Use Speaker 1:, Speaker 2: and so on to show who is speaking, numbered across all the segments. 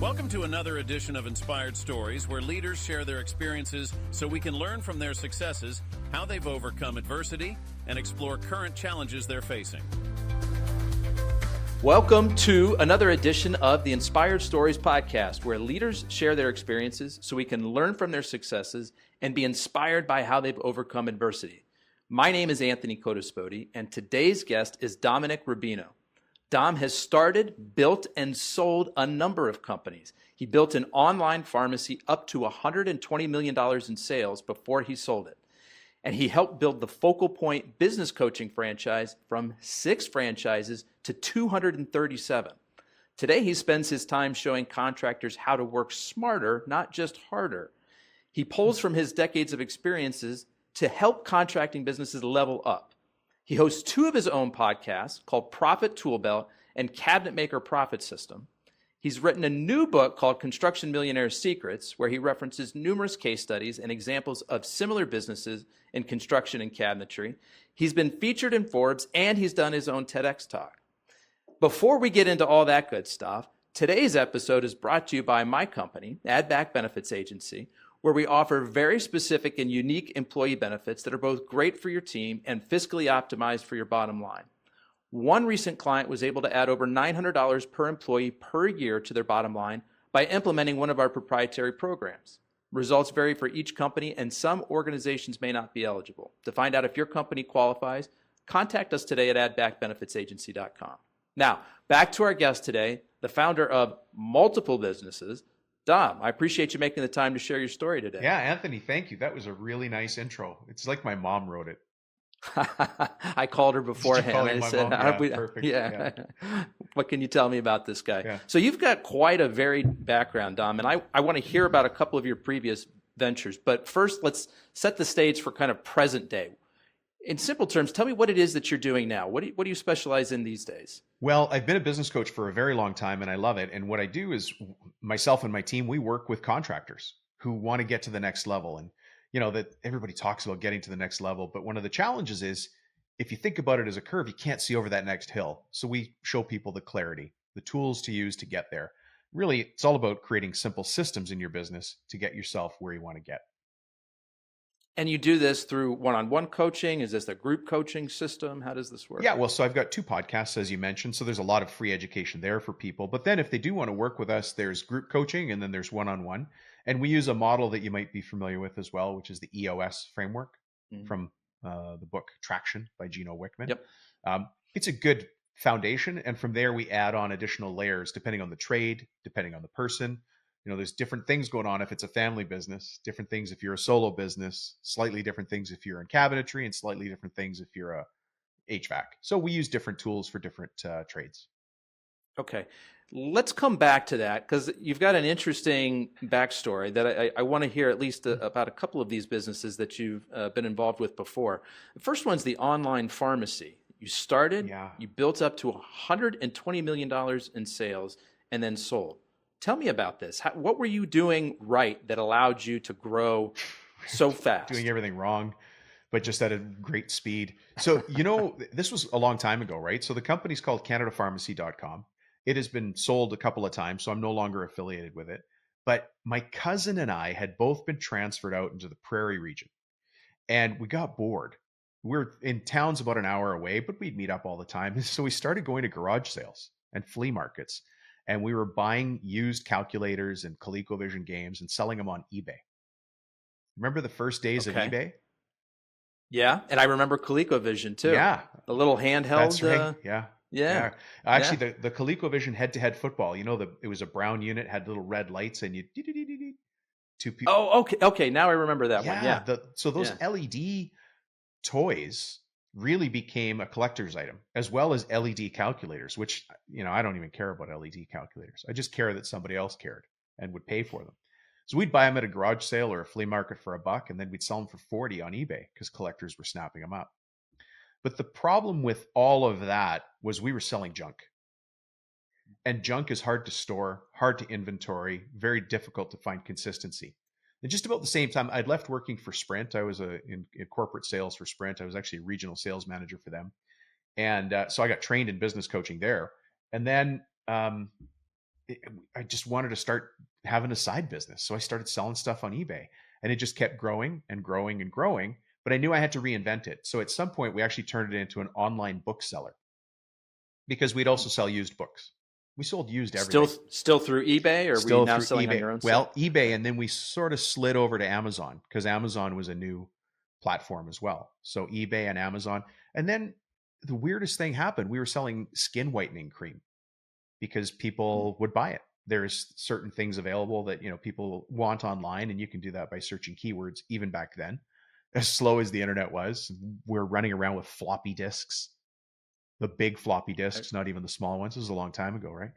Speaker 1: Welcome to another edition of Inspired Stories, where leaders share their experiences so we can learn from their successes, how they've overcome adversity, and explore current challenges they're facing.
Speaker 2: Welcome to another edition of the Inspired Stories podcast, where leaders share their experiences so we can learn from their successes and be inspired by how they've overcome adversity. My name is Anthony Codispoti, and today's guest is Dominic Rubino. Dom has started, built, and sold a number of companies. He built an online pharmacy up to $120 million in sales before he sold it. And he helped build the FocalPoint business coaching franchise from 6 franchises to 237. Today, he spends his time showing contractors how to work smarter, not just harder. He pulls from his decades of experiences to help contracting businesses level up. He hosts 2 of his own podcasts called Profit Toolbelt and Cabinet Maker Profit System. He's written a new book called Construction Millionaire Secrets, where he references numerous case studies and examples of similar businesses in construction and cabinetry. He's been featured in Forbes, and he's done his own TEDx talk. Before we get into all that good stuff, today's episode is brought to you by my company, Add Back Benefits Agency, where we offer very specific and unique employee benefits that are both great for your team and fiscally optimized for your bottom line. One recent client was able to add over $900 per employee per year to their bottom line by implementing one of our proprietary programs. Results vary for each company, and some organizations may not be eligible. To find out if your company qualifies, contact us today at addbackbenefitsagency.com. Now, back to our guest today, the founder of multiple businesses, Dom. I appreciate you making the time to share your story today.
Speaker 3: Yeah, Anthony, thank you. That was a really nice intro. It's like my mom wrote it.
Speaker 2: I called her beforehand. I said,
Speaker 3: perfect.
Speaker 2: Yeah. What can you tell me about this guy?
Speaker 3: Yeah.
Speaker 2: So you've got quite a varied background, Dom, and I want to hear about a couple of your previous ventures. But first, let's set the stage for kind of present day. In simple terms, tell me what it is that you're doing now. What do you specialize in these days?
Speaker 3: Well, I've been a business coach for a very long time, and I love it. And what I do is myself and my team, we work with contractors who want to get to the next level. And you know that everybody talks about getting to the next level, but one of the challenges is if you think about it as a curve, you can't see over that next hill. So we show people the clarity, the tools to use to get there. Really, it's all about creating simple systems in your business to get yourself where you want to get.
Speaker 2: And you do this through one-on-one coaching? Is this a group coaching system? How does this work?
Speaker 3: Yeah, well, so I've got 2 podcasts, as you mentioned. So there's a lot of free education there for people. But then if they do want to work with us, there's group coaching and then there's one-on-one. And we use a model that you might be familiar with as well, which is the EOS framework from the book Traction by Gino Wickman.
Speaker 2: Yep.
Speaker 3: It's a good foundation. And from there, we add on additional layers depending on the trade, depending on the person. You know, there's different things going on if it's a family business, different things if you're a solo business, slightly different things if you're in cabinetry, and slightly different things if you're a HVAC. So we use different tools for different trades.
Speaker 2: Okay. Let's come back to that because you've got an interesting backstory that I want to hear at least about a couple of these businesses that you've been involved with before. The first one's the online pharmacy. You started, you built up to $120 million in sales and then sold. Tell me about this. What were you doing right that allowed you to grow so fast?
Speaker 3: Doing everything wrong, but just at a great speed. So, you know, this was a long time ago, right? So the company's called CanadaPharmacy.com. It has been sold a couple of times, so I'm no longer affiliated with it. But my cousin and I had both been transferred out into the prairie region, and we got bored. We're in towns about an hour away, but we'd meet up all the time. So we started going to garage sales and flea markets. And we were buying used calculators and ColecoVision games and selling them on eBay. Remember the first days of eBay?
Speaker 2: Yeah, and I remember ColecoVision too.
Speaker 3: Yeah.
Speaker 2: The little handheld.
Speaker 3: That's right.
Speaker 2: Yeah.
Speaker 3: Actually, the ColecoVision head-to-head football, you know, it was a brown unit, had little red lights, and you 2 people.
Speaker 2: Oh, okay. Now I remember that one. Yeah.
Speaker 3: So those LED toys really became a collector's item, as well as LED calculators, which, you know, I don't even care about LED calculators. I just care that somebody else cared and would pay for them. So we'd buy them at a garage sale or a flea market for $1, and then we'd sell them for 40 on eBay because collectors were snapping them up. But the problem with all of that was we were selling junk. And junk is hard to store, hard to inventory, very difficult to find consistency. And just about the same time, I'd left working for Sprint. I was in corporate sales for Sprint. I was actually a regional sales manager for them. And so I got trained in business coaching there. And then I just wanted to start having a side business. So I started selling stuff on eBay, and it just kept growing and growing and growing. But I knew I had to reinvent it. So at some point, we actually turned it into an online bookseller because we'd also sell used books. We sold used everything.
Speaker 2: Still through eBay, or were you now selling on your own
Speaker 3: Well,
Speaker 2: site?
Speaker 3: eBay, and then we sort of slid over to Amazon because Amazon was a new platform as well. So eBay and Amazon. And then the weirdest thing happened. We were selling skin whitening cream because people would buy it. There's certain things available that, people want online, and you can do that by searching keywords. Even back then, as slow as the internet was, we're running around with floppy disks, the big floppy disks, not even the small ones. This was a long time ago, right?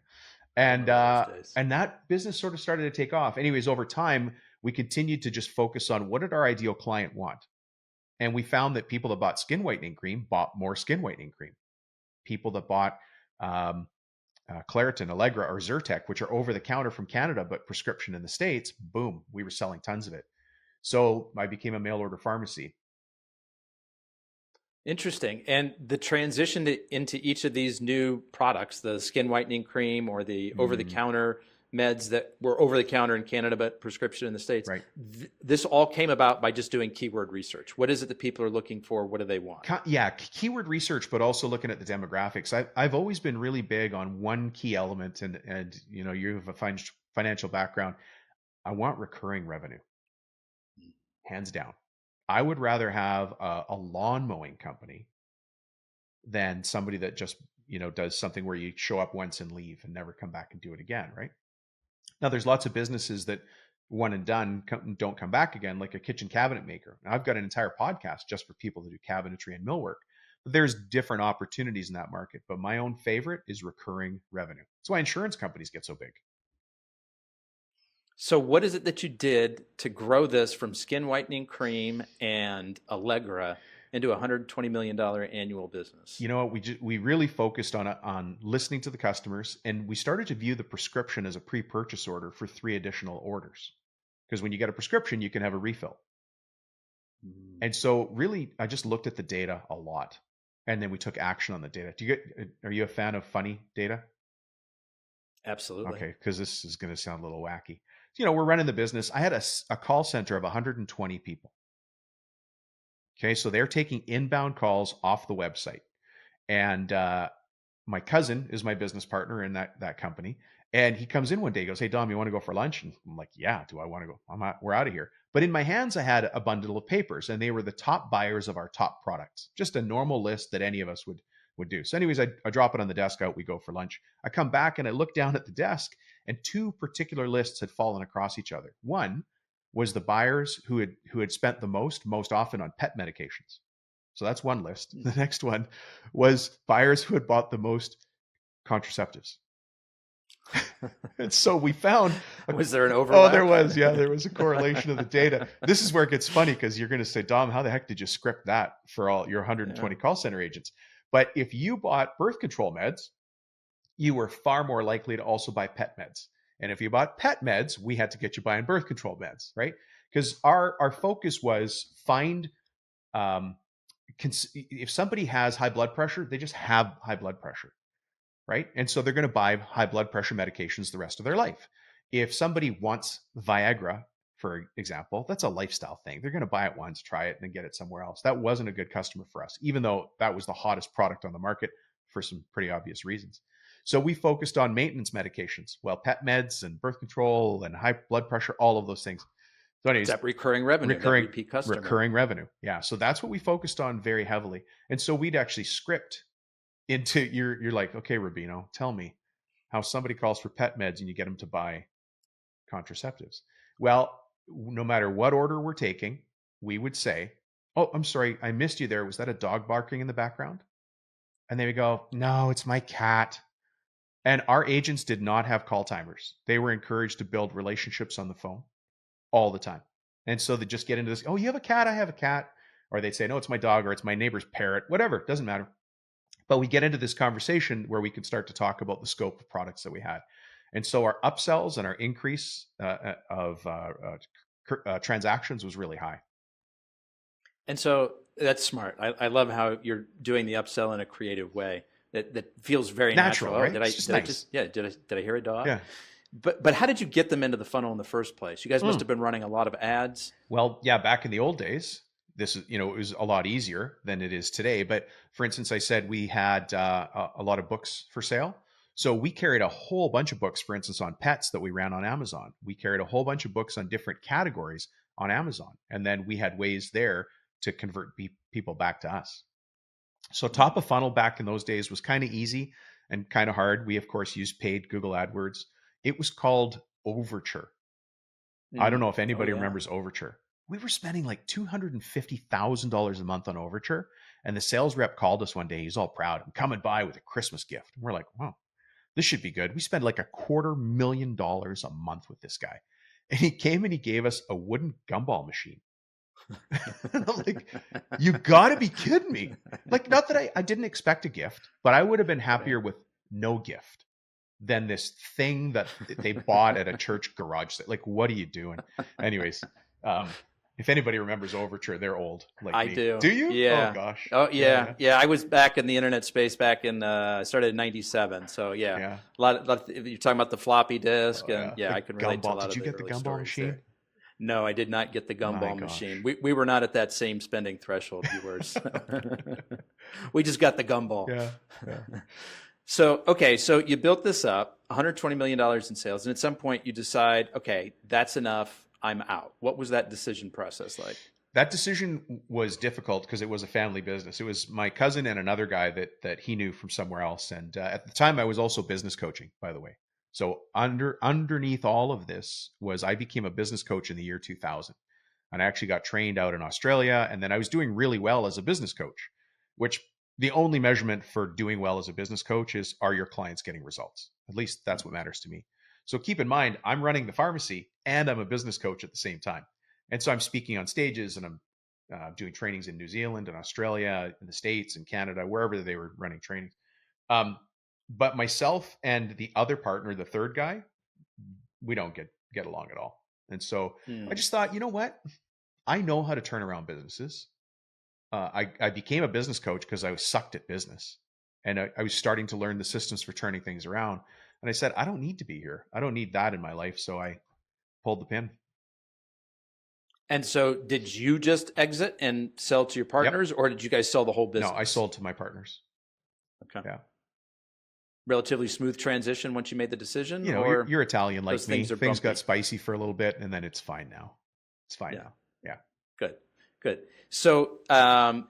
Speaker 3: And and that business sort of started to take off. Anyways, over time, we continued to just focus on what did our ideal client want. And we found that people that bought skin whitening cream bought more skin whitening cream. People that bought Claritin, Allegra, or Zyrtec, which are over the counter from Canada, but prescription in the States, boom, we were selling tons of it. So I became a mail order pharmacy.
Speaker 2: Interesting. And the transition into each of these new products, the skin whitening cream or the over-the-counter meds that were over-the-counter in Canada but prescription in the States,
Speaker 3: right?
Speaker 2: This all came about by just doing keyword research. What is it that people are looking for? What do they want?
Speaker 3: Yeah, keyword research, but also looking at the demographics. I've always been really big on one key element, and you have a financial background. I want recurring revenue, hands down. I would rather have a lawn mowing company than somebody that just, does something where you show up once and leave and never come back and do it again, right? Now, there's lots of businesses that one and done don't come back again, like a kitchen cabinet maker. Now, I've got an entire podcast just for people that do cabinetry and millwork. But there's different opportunities in that market. But my own favorite is recurring revenue. That's why insurance companies get so big.
Speaker 2: So what is it that you did to grow this from skin whitening cream and Allegra into a $120 million annual business?
Speaker 3: You know what? We really focused on listening to the customers, and we started to view the prescription as a pre-purchase order for 3 additional orders. Because when you get a prescription, you can have a refill. And so really, I just looked at the data a lot, and then we took action on the data. Are you a fan of funny data?
Speaker 2: Absolutely.
Speaker 3: Okay, because this is going to sound a little wacky. We're running the business. I had a call center of 120 people. Okay, so they're taking inbound calls off the website. And my cousin is my business partner in that company. And he comes in one day, he goes, "Hey, Dom, you want to go for lunch?" And I'm like, "Yeah, do I want to go? We're out of here." But in my hands, I had a bundle of papers, and they were the top buyers of our top products. Just a normal list that any of us would do. So anyways, I drop it on the desk, out we go for lunch. I come back and I look down at the desk, and 2 particular lists had fallen across each other. One was the buyers who had spent the most often on pet medications. So that's one list. The next one was buyers who had bought the most contraceptives. And so we found...
Speaker 2: Was there an overlap?
Speaker 3: Oh, there was. Yeah, there was a correlation of the data. This is where it gets funny, because you're going to say, "Dom, how the heck did you script that for all your 120 call center agents?" But if you bought birth control meds, you were far more likely to also buy pet meds. And if you bought pet meds, we had to get you buying birth control meds, right? Because our focus was find... if somebody has high blood pressure, they just have high blood pressure, right? And so they're going to buy high blood pressure medications the rest of their life. If somebody wants Viagra, for example, that's a lifestyle thing. They're going to buy it once, try it, and then get it somewhere else. That wasn't a good customer for us, even though that was the hottest product on the market for some pretty obvious reasons. So we focused on maintenance medications, pet meds and birth control and high blood pressure, all of those things. So anyways,
Speaker 2: that recurring revenue, that repeat customer.
Speaker 3: Recurring revenue. Yeah. So that's what we focused on very heavily. And so we'd actually script into you're like, "Okay, Rubino, tell me how somebody calls for pet meds and you get them to buy contraceptives." Well, no matter what order we're taking, we would say, "Oh, I'm sorry, I missed you there. Was that a dog barking in the background?" And they would go, "No, it's my cat." And our agents did not have call timers. They were encouraged to build relationships on the phone all the time. And so they just get into this, "Oh, you have a cat? I have a cat." Or they'd say, "No, it's my dog," or "It's my neighbor's parrot," whatever, it doesn't matter. But we get into this conversation where we could start to talk about the scope of products that we had. And so our upsells and our increase of transactions was really high.
Speaker 2: And so that's smart. I love how you're doing the upsell in a creative way. that feels very
Speaker 3: natural,
Speaker 2: natural.
Speaker 3: right?
Speaker 2: Oh, did I hear a dog?
Speaker 3: Yeah.
Speaker 2: But how did you get them into the funnel in the first place? You guys must have been running a lot of ads.
Speaker 3: Well, yeah, back in the old days, this is, it was a lot easier than it is today. But for instance, I said we had a lot of books for sale. So we carried a whole bunch of books, for instance, on pets that we ran on Amazon. We carried a whole bunch of books on different categories on Amazon. And then we had ways there to convert people back to us. So top of funnel back in those days was kind of easy and kind of hard. We, of course, used paid Google AdWords. It was called Overture. I don't know if anybody remembers Overture. We were spending like $250,000 a month on Overture. And the sales rep called us one day. He's all proud. I'm coming by with a Christmas gift. And we're like, wow, this should be good. We spent like $250,000 a month with this guy. And he came and he gave us a wooden gumball machine. I'm like, you got to be kidding me. Like, not that I didn't expect a gift, but I would have been happier with no gift than this thing that they bought at a church garage. Like, what are you doing? Anyways, if anybody remembers Overture, they're old. Like
Speaker 2: I
Speaker 3: me.
Speaker 2: do.
Speaker 3: Do you?
Speaker 2: Yeah.
Speaker 3: Oh gosh.
Speaker 2: Oh yeah. Yeah. I was back in the internet space back in. I started in '97. So yeah. A lot of, you're talking about the floppy disk, and I can relate to a lot
Speaker 3: Did you get the gumball machine?
Speaker 2: There. No, I did not get the gumball machine. We were not at that same spending threshold you were. So. We just got the gumball.
Speaker 3: Yeah.
Speaker 2: So, okay, so you built this up, $120 million in sales, and at some point you decide, okay, that's enough, I'm out. What was that decision process like?
Speaker 3: That decision was difficult because it was a family business. It was my cousin and another guy that he knew from somewhere else. And at the time, I was also business coaching, by the way. So underneath all of this was I became a business coach in the year 2000. And I actually got trained out in Australia. And then I was doing really well as a business coach, which the only measurement for doing well as a business coach is, are your clients getting results? At least that's what matters to me. So keep in mind, I'm running the pharmacy and I'm a business coach at the same time. And so I'm speaking on stages and I'm doing trainings in New Zealand and Australia, in the States and Canada, wherever they were running trainings. But myself and the other partner, the third guy, we don't get along at all. And so I just thought, you know what? I know how to turn around businesses. I became a business coach because I was sucked at business. And I was starting to learn the systems for turning things around. And I said, I don't need to be here. I don't need that in my life. So I pulled the pin.
Speaker 2: And so did you just exit and sell to your partners, or did you guys sell the whole business?
Speaker 3: No, I sold to my partners.
Speaker 2: Okay.
Speaker 3: Yeah.
Speaker 2: Relatively smooth transition once you made the decision?
Speaker 3: You know, you're Italian like me. Things got spicy for a little bit and then it's fine now. It's fine now. Yeah.
Speaker 2: Good. So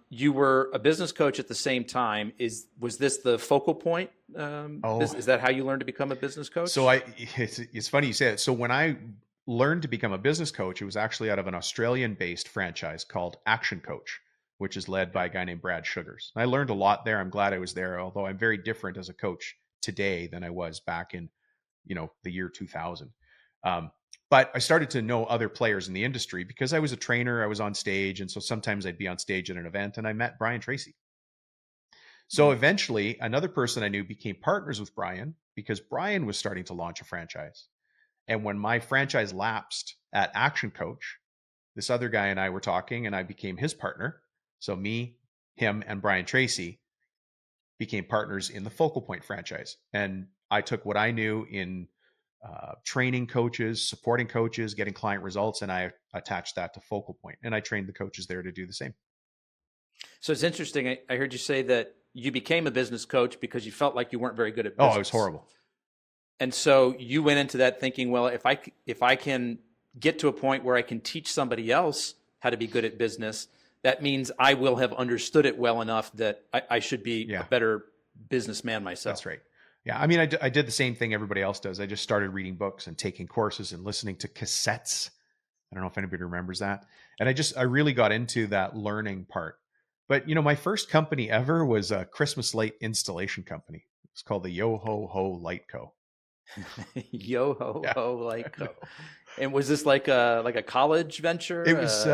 Speaker 2: you were a business coach at the same time. Was this the FocalPoint? Is that how you learned to become a business coach?
Speaker 3: So it's funny you say it. So when I learned to become a business coach, it was actually out of an Australian-based franchise called Action Coach, which is led by a guy named Brad Sugars. And I learned a lot there. I'm glad I was there, although I'm very different as a coach today than I was back in, the year 2000. But I started to know other players in the industry because I was a trainer, I was on stage. And so sometimes I'd be on stage at an event and I met Brian Tracy. So eventually another person I knew became partners with Brian because Brian was starting to launch a franchise. And when my franchise lapsed at Action Coach, this other guy and I were talking and I became his partner. So me, him, and Brian Tracy became partners in the FocalPoint franchise. And I took what I knew in training coaches, supporting coaches, getting client results, and I attached that to FocalPoint. And I trained the coaches there to do the same.
Speaker 2: So it's interesting. I heard you say that you became a business coach because you felt like you weren't very good at business.
Speaker 3: Oh, it was horrible.
Speaker 2: And so you went into that thinking, well, if I can get to a point where I can teach somebody else how to be good at business, that means I will have understood it well enough that I should be a better businessman myself.
Speaker 3: That's right. Yeah. I mean, I did the same thing everybody else does. I just started reading books and taking courses and listening to cassettes. I don't know if anybody remembers that. And I really got into that learning part. But, my first company ever was a Christmas light installation company. It's called the Yo Ho Ho Light Co.
Speaker 2: Yo Ho Ho Light Co. And was this like a college venture?
Speaker 3: It was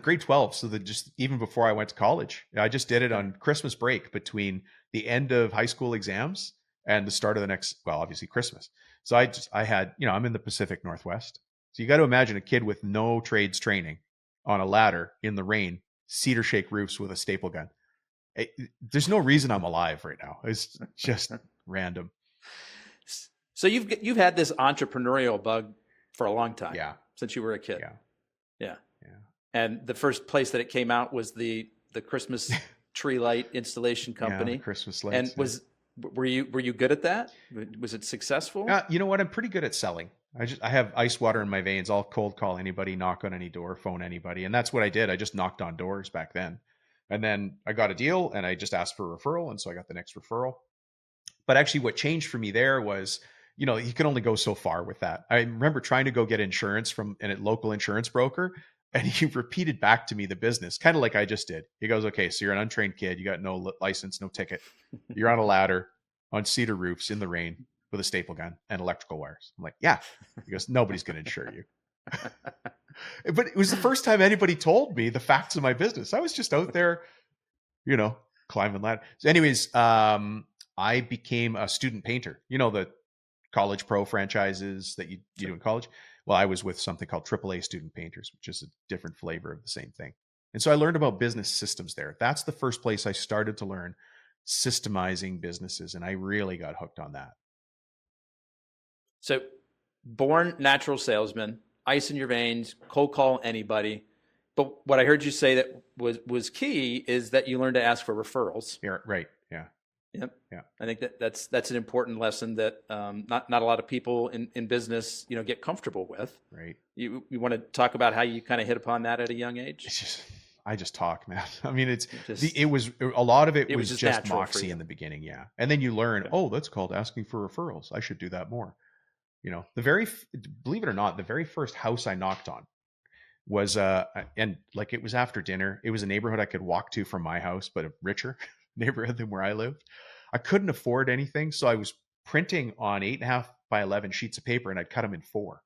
Speaker 3: grade 12. So even before I went to college, I just did it on Christmas break between the end of high school exams and the start of the next, obviously Christmas. So I had, I'm in the Pacific Northwest. So you got to imagine a kid with no trades training on a ladder in the rain, cedar shake roofs with a staple gun. There's no reason I'm alive right now. It's just random.
Speaker 2: So you've had this entrepreneurial bug for a long time.
Speaker 3: Yeah.
Speaker 2: Since you were a kid.
Speaker 3: Yeah.
Speaker 2: Yeah.
Speaker 3: Yeah.
Speaker 2: And the first place that it came out was the Christmas tree light installation company.
Speaker 3: Yeah, the Christmas lights.
Speaker 2: And were you good at that? Was it successful?
Speaker 3: You know what? I'm pretty good at selling. I have ice water in my veins. I'll cold call anybody, knock on any door, phone anybody. And that's what I did. I just knocked on doors back then. And then I got a deal and I just asked for a referral. And so I got the next referral. But actually what changed for me there was, you know, you can only go so far with that. I remember trying to go get insurance from a local insurance broker, and he repeated back to me the business, kind of like I just did. He goes, okay, so you're an untrained kid. You got no license, no ticket. You're on a ladder on cedar roofs in the rain with a staple gun and electrical wires. I'm like, yeah. He goes, nobody's going to insure you. But it was the first time anybody told me the facts of my business. I was just out there, you know, climbing ladder. So anyways, I became a student painter. You know, the college pro franchises that you do in college. Well, I was with something called AAA Student Painters, which is a different flavor of the same thing. And so I learned about business systems there. That's the first place I started to learn systemizing businesses. And I really got hooked on that.
Speaker 2: So born natural salesman, ice in your veins, cold call anybody. But what I heard you say that was key is that you learned to ask for referrals.
Speaker 3: Yeah, right. Yeah.
Speaker 2: Yep.
Speaker 3: Yeah.
Speaker 2: I think that's an important lesson that not a lot of people in business, you know, get comfortable with.
Speaker 3: Right.
Speaker 2: You want to talk about how you kind of hit upon that at a young age?
Speaker 3: I just talk, man. I mean, it was a lot of it was just moxie in the beginning. Yeah. And then you learn, oh, that's called asking for referrals. I should do that more. You know, believe it or not, the very first house I knocked on was, and like it was after dinner. It was a neighborhood I could walk to from my house, but a richer neighborhood than where I lived. I couldn't afford anything. So I was printing on 8.5 by 11 sheets of paper and I'd cut them in 4.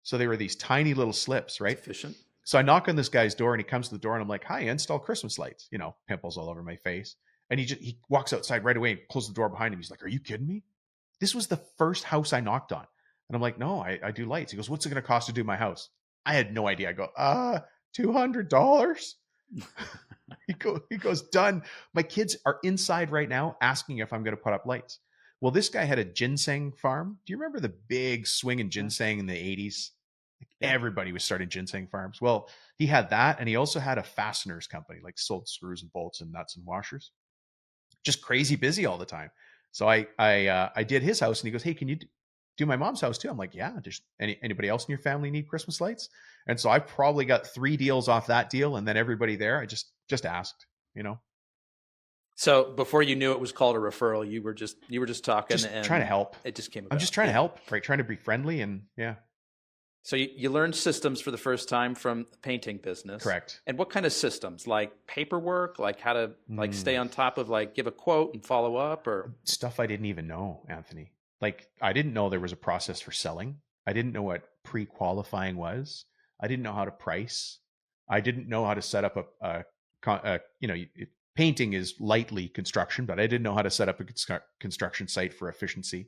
Speaker 3: So they were these tiny little slips, right?
Speaker 2: Efficient.
Speaker 3: So I knock on this guy's door and he comes to the door and I'm like, hi, install Christmas lights, you know, pimples all over my face. And he walks outside right away and closes the door behind him. He's like, are you kidding me? This was the first house I knocked on. And I'm like, no, I do lights. He goes, what's it going to cost to do my house? I had no idea. I go, $200. He goes, done. My kids are inside right now asking if I'm going to put up lights. Well, this guy had a ginseng farm. Do you remember the big swing in ginseng in the 80s? Everybody was starting ginseng farms. Well, he had that. And he also had a fasteners company, like sold screws and bolts and nuts and washers. Just crazy busy all the time. So I did his house and he goes, hey, can you do my mom's house too? I'm like, yeah, just anybody else in your family need Christmas lights? And so I probably got 3 deals off that deal. And then everybody there, I just asked, you know.
Speaker 2: So before you knew it was called a referral, you were just talking and
Speaker 3: trying to help.
Speaker 2: It just came about.
Speaker 3: I'm just trying to help, right? Trying to be friendly and yeah.
Speaker 2: So you learned systems for the first time from the painting business.
Speaker 3: Correct.
Speaker 2: And what kind of systems? Like paperwork, like how to like stay on top of like give a quote and follow up, or
Speaker 3: stuff I didn't even know, Anthony. Like I didn't know there was a process for selling. I didn't know what pre-qualifying was. I didn't know how to price. I didn't know how to set up painting is lightly construction, but I didn't know how to set up a construction site for efficiency.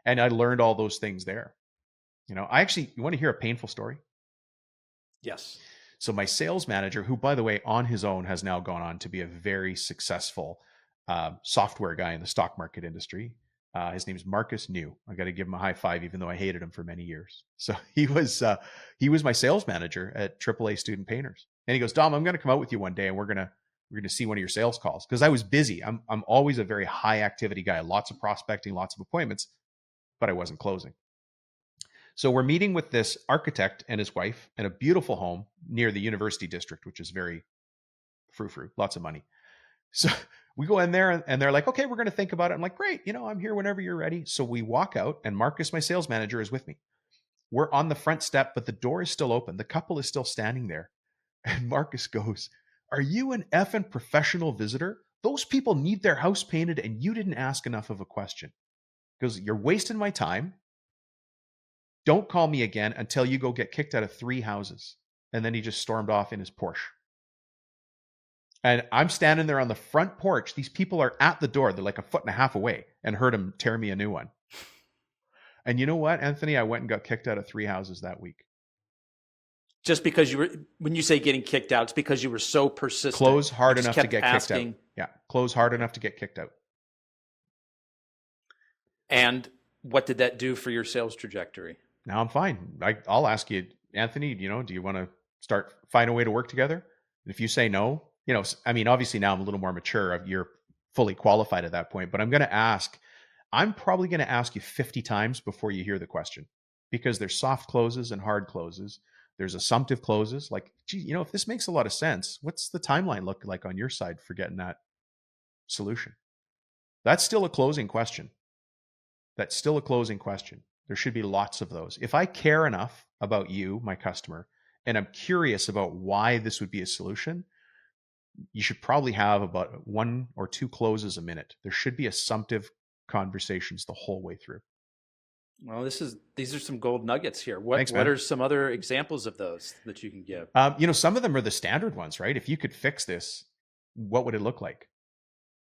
Speaker 3: And I learned all those things there. You know, you want to hear a painful story?
Speaker 2: Yes.
Speaker 3: So my sales manager, who by the way, on his own has now gone on to be a very successful software guy in the stock market industry. His name is Marcus New. I got to give him a high five, even though I hated him for many years. So he was my sales manager at AAA Student Painters. And he goes, Dom, I'm going to come out with you one day and we're going to see one of your sales calls. Cause I was busy. I'm always a very high activity guy, lots of prospecting, lots of appointments, but I wasn't closing. So we're meeting with this architect and his wife in a beautiful home near the university district, which is very frou-frou, lots of money. So we go in there and they're like, okay, we're going to think about it. I'm like, great. You know, I'm here whenever you're ready. So we walk out and Marcus, my sales manager, is with me. We're on the front step, but the door is still open. The couple is still standing there. And Marcus goes, are you an effing professional visitor? Those people need their house painted and you didn't ask enough of a question. He goes, you're wasting my time. Don't call me again until you go get kicked out of 3 houses. And then he just stormed off in his Porsche. And I'm standing there on the front porch. These people are at the door. They're like 1.5 feet away and heard him tear me a new one. And you know what, Anthony? I went and got kicked out of 3 houses that week.
Speaker 2: Just because when you say getting kicked out, it's because you were so persistent.
Speaker 3: Close hard enough to get kicked out. Yeah. Close hard enough to get kicked out.
Speaker 2: And what did that do for your sales trajectory?
Speaker 3: Now I'm fine. I'll ask you, Anthony, do you want to find a way to work together? And if you say no, obviously now I'm a little more mature. You're fully qualified at that point, but I'm probably going to ask you 50 times before you hear the question, because there's soft closes and hard closes. There's assumptive closes. Like, gee, if this makes a lot of sense, what's the timeline look like on your side for getting that solution? That's still a closing question. There should be lots of those. If I care enough about you, my customer, and I'm curious about why this would be a solution, you should probably have about 1 or 2 closes a minute. There should be assumptive conversations the whole way through.
Speaker 2: Well, these are some gold nuggets here. What are some other examples of those that you can give?
Speaker 3: Some of them are the standard ones, right? If you could fix this, what would it look like?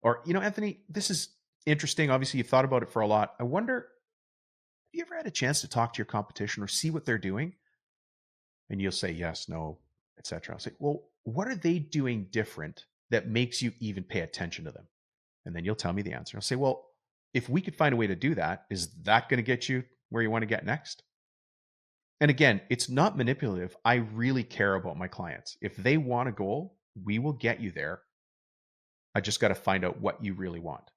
Speaker 3: Or, Anthony, this is interesting. Obviously, you've thought about it for a lot. I wonder, have you ever had a chance to talk to your competition or see what they're doing? And you'll say yes, no, etc. I'll say, well, what are they doing different that makes you even pay attention to them? And then you'll tell me the answer. I'll say, well, if we could find a way to do that, is that going to get you where you want to get next? And again, it's not manipulative. I really care about my clients. If they want a goal, we will get you there. I just got to find out what you really want.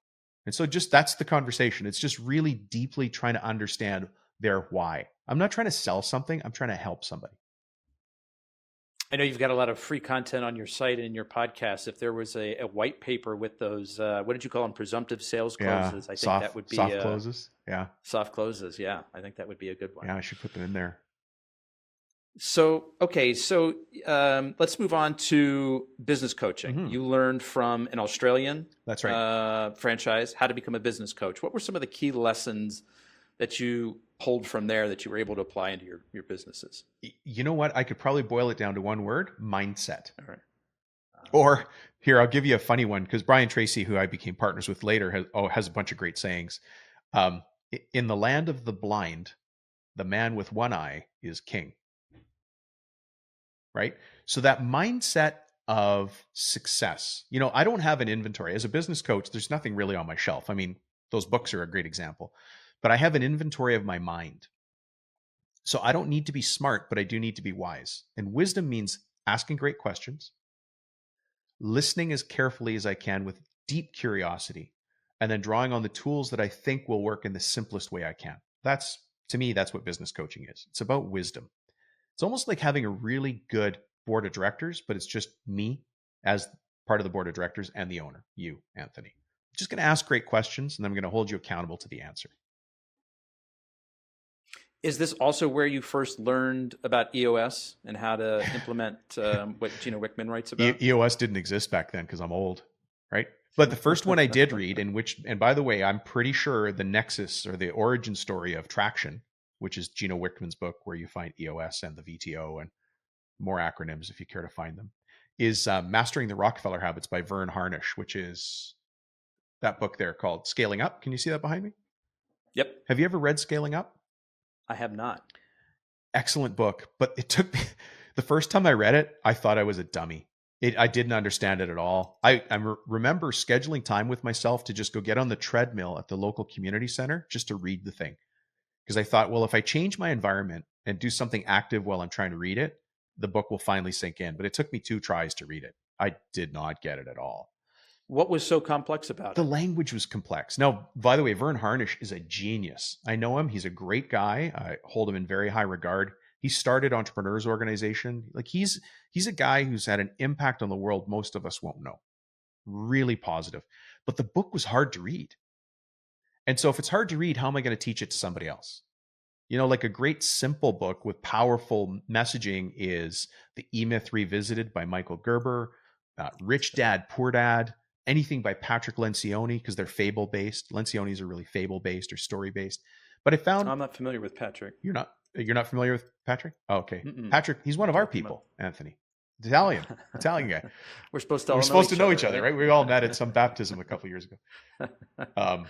Speaker 3: And so that's the conversation. It's just really deeply trying to understand their why. I'm not trying to sell something. I'm trying to help somebody.
Speaker 2: I know you've got a lot of free content on your site and in your podcast. If there was a white paper with those, what did you call them? Presumptive sales closes. I think that would be
Speaker 3: soft closes. Yeah.
Speaker 2: Soft closes. Yeah. I think that would be a good one.
Speaker 3: Yeah. I should put them in there.
Speaker 2: So, okay. So let's move on to business coaching. Mm-hmm. You learned from an Australian
Speaker 3: That's right.
Speaker 2: Franchise how to become a business coach. What were some of the key lessons that you pulled from there that you were able to apply into your businesses?
Speaker 3: You know what? I could probably boil it down to one word: mindset.
Speaker 2: All right.
Speaker 3: Or here, I'll give you a funny one, because Brian Tracy, who I became partners with later, has a bunch of great sayings. In the land of the blind, the man with one eye is king. Right? So that mindset of success, I don't have an inventory. As a business coach, there's nothing really on my shelf. I mean, those books are a great example. But I have an inventory of my mind. So I don't need to be smart, but I do need to be wise. And wisdom means asking great questions, listening as carefully as I can with deep curiosity, and then drawing on the tools that I think will work in the simplest way I can. To me, that's what business coaching is. It's about wisdom. It's almost like having a really good board of directors, but it's just me as part of the board of directors and the owner, you, Anthony. I'm just going to ask great questions, and I'm going to hold you accountable to the answer.
Speaker 2: Is this also where you first learned about EOS and how to implement what Gino Wickman writes about?
Speaker 3: EOS didn't exist back then because I'm old, right? But the first one I did read, and by the way, I'm pretty sure the nexus or the origin story of Traction, which is Gino Wickman's book where you find EOS and the VTO and more acronyms if you care to find them, is Mastering the Rockefeller Habits by Vern Harnish, which is that book there called Scaling Up. Can you see that behind me?
Speaker 2: Yep.
Speaker 3: Have you ever read Scaling Up?
Speaker 2: I have not.
Speaker 3: Excellent book, but it took me, the first time I read it, I thought I was a dummy. I didn't understand it at all. I remember scheduling time with myself to just go get on the treadmill at the local community center just to read the thing. Because I thought, well, if I change my environment and do something active while I'm trying to read it, the book will finally sink in. But it took me 2 tries to read it. I did not get it at all.
Speaker 2: What was so complex about it?
Speaker 3: The language was complex. Now, by the way, Vern Harnish is a genius. I know him. He's a great guy. I hold him in very high regard. He started Entrepreneurs Organization. Like he's a guy who's had an impact on the world most of us won't know. Really positive. But the book was hard to read. And so if it's hard to read, how am I going to teach it to somebody else? Like a great simple book with powerful messaging is The E-Myth Revisited by Michael Gerber, Rich Dad, Poor Dad, anything by Patrick Lencioni, because they're fable-based. Lencioni's are really fable-based or story-based. But I found...
Speaker 2: I'm not familiar with Patrick.
Speaker 3: You're not familiar with Patrick? Oh, okay. Mm-mm. Patrick, he's one of our people, Anthony. Italian guy.
Speaker 2: We're supposed to know each other,
Speaker 3: right? We all met at some baptism a couple of years ago.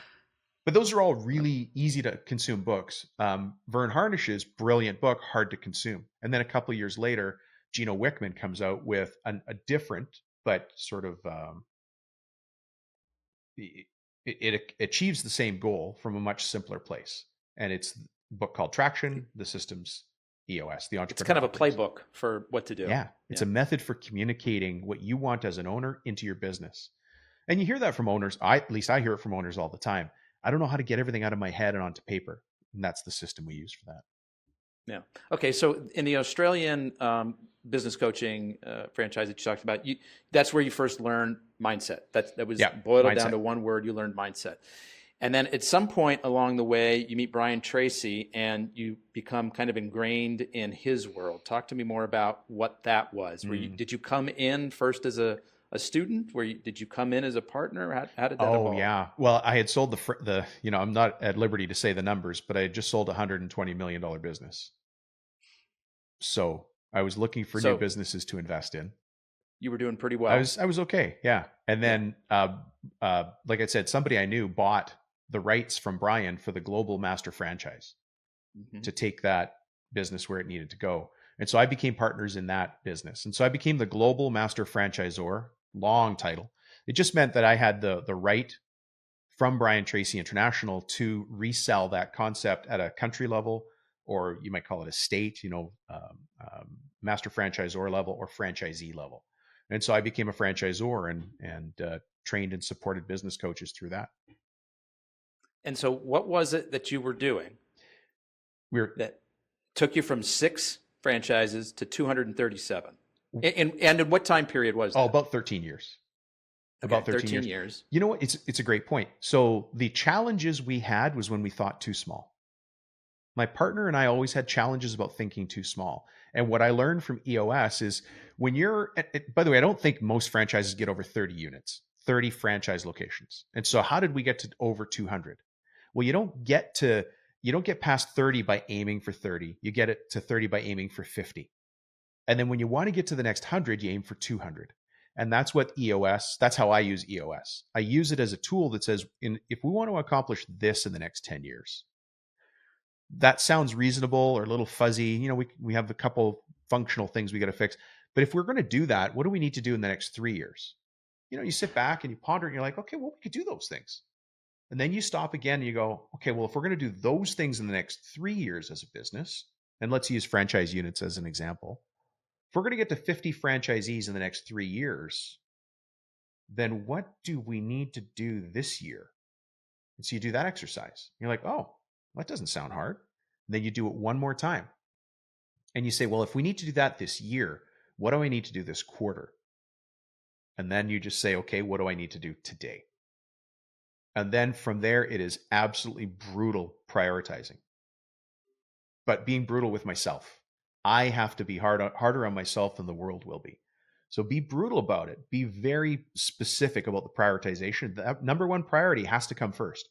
Speaker 3: But those are all really easy to consume books. Vern Harnish's brilliant book, hard to consume. And then a couple of years later, Gino Wickman comes out with a different, but sort of, it achieves the same goal from a much simpler place. And it's a book called Traction, the Systems EOS, the entrepreneur.
Speaker 2: It's kind of a playbook for what to do.
Speaker 3: Yeah. It's a method for communicating what you want as an owner into your business. And you hear that from owners. At least I hear it from owners all the time. I don't know how to get everything out of my head and onto paper. And that's the system we use for that.
Speaker 2: Yeah. Okay. So in the Australian business coaching franchise that you talked about, that's where you first learned mindset. That was boiled mindset down to one word. You learned mindset. And then at some point along the way, you meet Brian Tracy and you become kind of ingrained in his world. Talk to me more about what that was. Did you come in first as a student? Did you come in as a partner? How did that evolve?
Speaker 3: Oh, yeah. Well, I had sold I'm not at liberty to say the numbers, but I had just sold a $120 million business. So I was looking for new businesses to invest in.
Speaker 2: You were doing pretty well.
Speaker 3: I was okay. Yeah. And then, like I said, somebody I knew bought the rights from Brian for the global master franchise to take that business where it needed to go. And so I became partners in that business. And so I became the global master franchisor. Long title. It just meant that I had the right from Brian Tracy International to resell that concept at a country level, or you might call it a state, master franchisor level or franchisee level. And so I became a franchisor and trained and supported business coaches through that. And
Speaker 2: so what was it that you were doing that took you from 6 franchises to 237? And in what time period was that?
Speaker 3: Oh, about 13 years.
Speaker 2: Okay, about 13 years.
Speaker 3: You know what? It's a great point. So the challenges we had was when we thought too small. My partner and I always had challenges about thinking too small. And what I learned from EOS is when by the way, I don't think most franchises get over 30 units, 30 franchise locations. And so how did we get to over 200? Well, you don't get past 30 by aiming for 30. You get it to 30 by aiming for 50. And then when you want to get to the next 100, you aim for 200. And that's how I use EOS. I use it as a tool that says, if we want to accomplish this in the next 10 years, that sounds reasonable or a little fuzzy. We have a couple functional things we got to fix. But if we're going to do that, what do we need to do in the next 3 years? You sit back and you ponder and you're like, okay, well, we could do those things. And then you stop again and you go, okay, well, if we're going to do those things in the next 3 years as a business, and let's use franchise units as an example. If we're going to get to 50 franchisees in the next 3 years, then what do we need to do this year? And so you do that exercise. You're like, oh, that doesn't sound hard. And then you do it one more time. And you say, well, if we need to do that this year, what do I need to do this quarter? And then you just say, okay, what do I need to do today? And then from there, it is absolutely brutal prioritizing. But being brutal with myself. I have to be harder on myself than the world will be. So be brutal about it. Be very specific about the prioritization. The number one priority has to come first.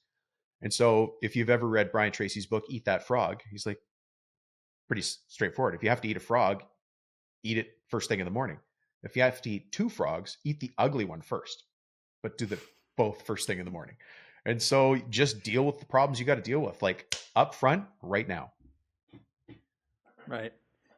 Speaker 3: And so if you've ever read Brian Tracy's book, Eat That Frog, he's like, pretty straightforward. If you have to eat a frog, eat it first thing in the morning. If you have to eat 2 frogs, eat the ugly one first, but do both first thing in the morning. And so just deal with the problems you got to deal with, like up front right now.
Speaker 2: Right.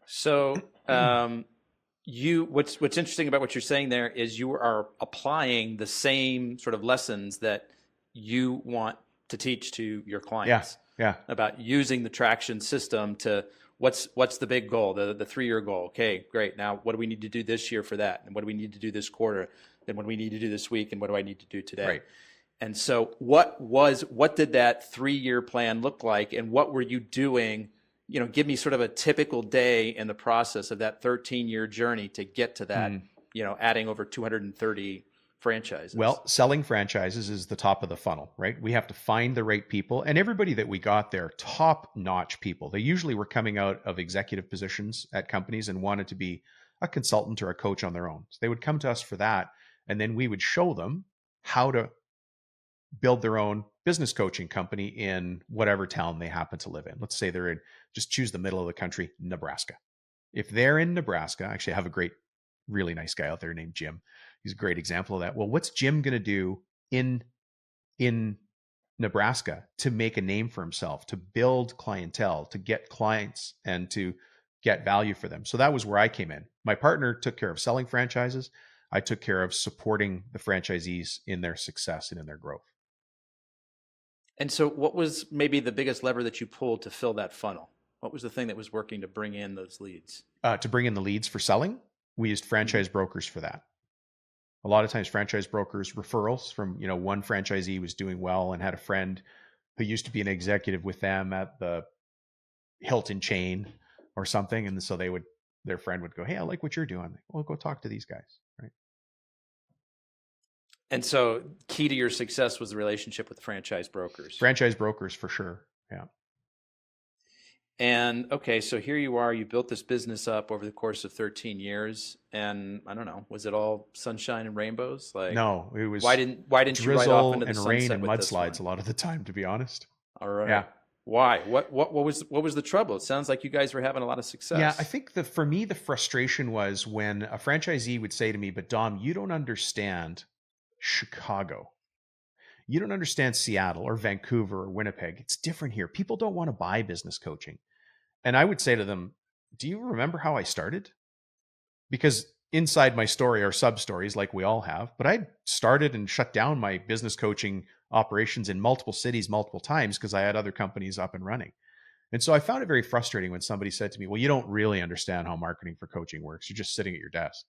Speaker 2: So what's interesting about what you're saying there is you are applying the same sort of lessons that you want to teach to your clients.
Speaker 3: Yeah.
Speaker 2: About using the traction system to what's the big goal, the 3-year goal. Okay, great. Now what do we need to do this year for that? And what do we need to do this quarter? Then what do we need to do this week? And what do I need to do today?
Speaker 3: Right.
Speaker 2: And so what did that 3-year plan look like? And what were you doing? Give me sort of a typical day in the process of that 13-year journey to get to that, adding over 230 franchises.
Speaker 3: Well, selling franchises is the top of the funnel, right? We have to find the right people, and everybody that we got there, top-notch people. They usually were coming out of executive positions at companies and wanted to be a consultant or a coach on their own. So they would come to us for that, and then we would show them how to build their own business coaching company in whatever town they happen to live in. Let's say they're in, just choose the middle of the country, Nebraska. If they're in Nebraska, actually I have a really nice guy out there named Jim. He's a great example of that. Well, what's Jim going to do in Nebraska to make a name for himself, to build clientele, to get clients and to get value for them. So that was where I came in. My partner took care of selling franchises. I took care of supporting the franchisees in their success and in their growth.
Speaker 2: And so what was maybe the biggest lever that you pulled to fill that funnel? What was the thing that was working to bring in those leads?
Speaker 3: To bring in the leads for selling, we used franchise brokers for that. A lot of times franchise brokers, referrals from, one franchisee was doing well and had a friend who used to be an executive with them at the Hilton chain or something. And so their friend would go, hey, I like what you're doing. Well, go talk to these guys. Right.
Speaker 2: And so key to your success was the relationship with franchise brokers.
Speaker 3: Franchise brokers for sure. Yeah.
Speaker 2: And okay, so here you are, you built this business up over the course of 13 years. And I don't know, was it all sunshine and rainbows?
Speaker 3: No, it was
Speaker 2: why didn't you ride off into the sunset
Speaker 3: rain and
Speaker 2: with
Speaker 3: mudslides a lot of the time, to be honest.
Speaker 2: All right.
Speaker 3: Yeah.
Speaker 2: Why? What was the trouble? It sounds like you guys were having a lot of success.
Speaker 3: Yeah, I think for me, the frustration was when a franchisee would say to me, but Dom, you don't understand Chicago. You don't understand Seattle or Vancouver or Winnipeg. It's different here. People don't want to buy business coaching. And I would say to them, do you remember how I started? Because inside my story are sub-stories like we all have, but I started and shut down my business coaching operations in multiple cities multiple times because I had other companies up and running. And so I found it very frustrating when somebody said to me, well, you don't really understand how marketing for coaching works. You're just sitting at your desk.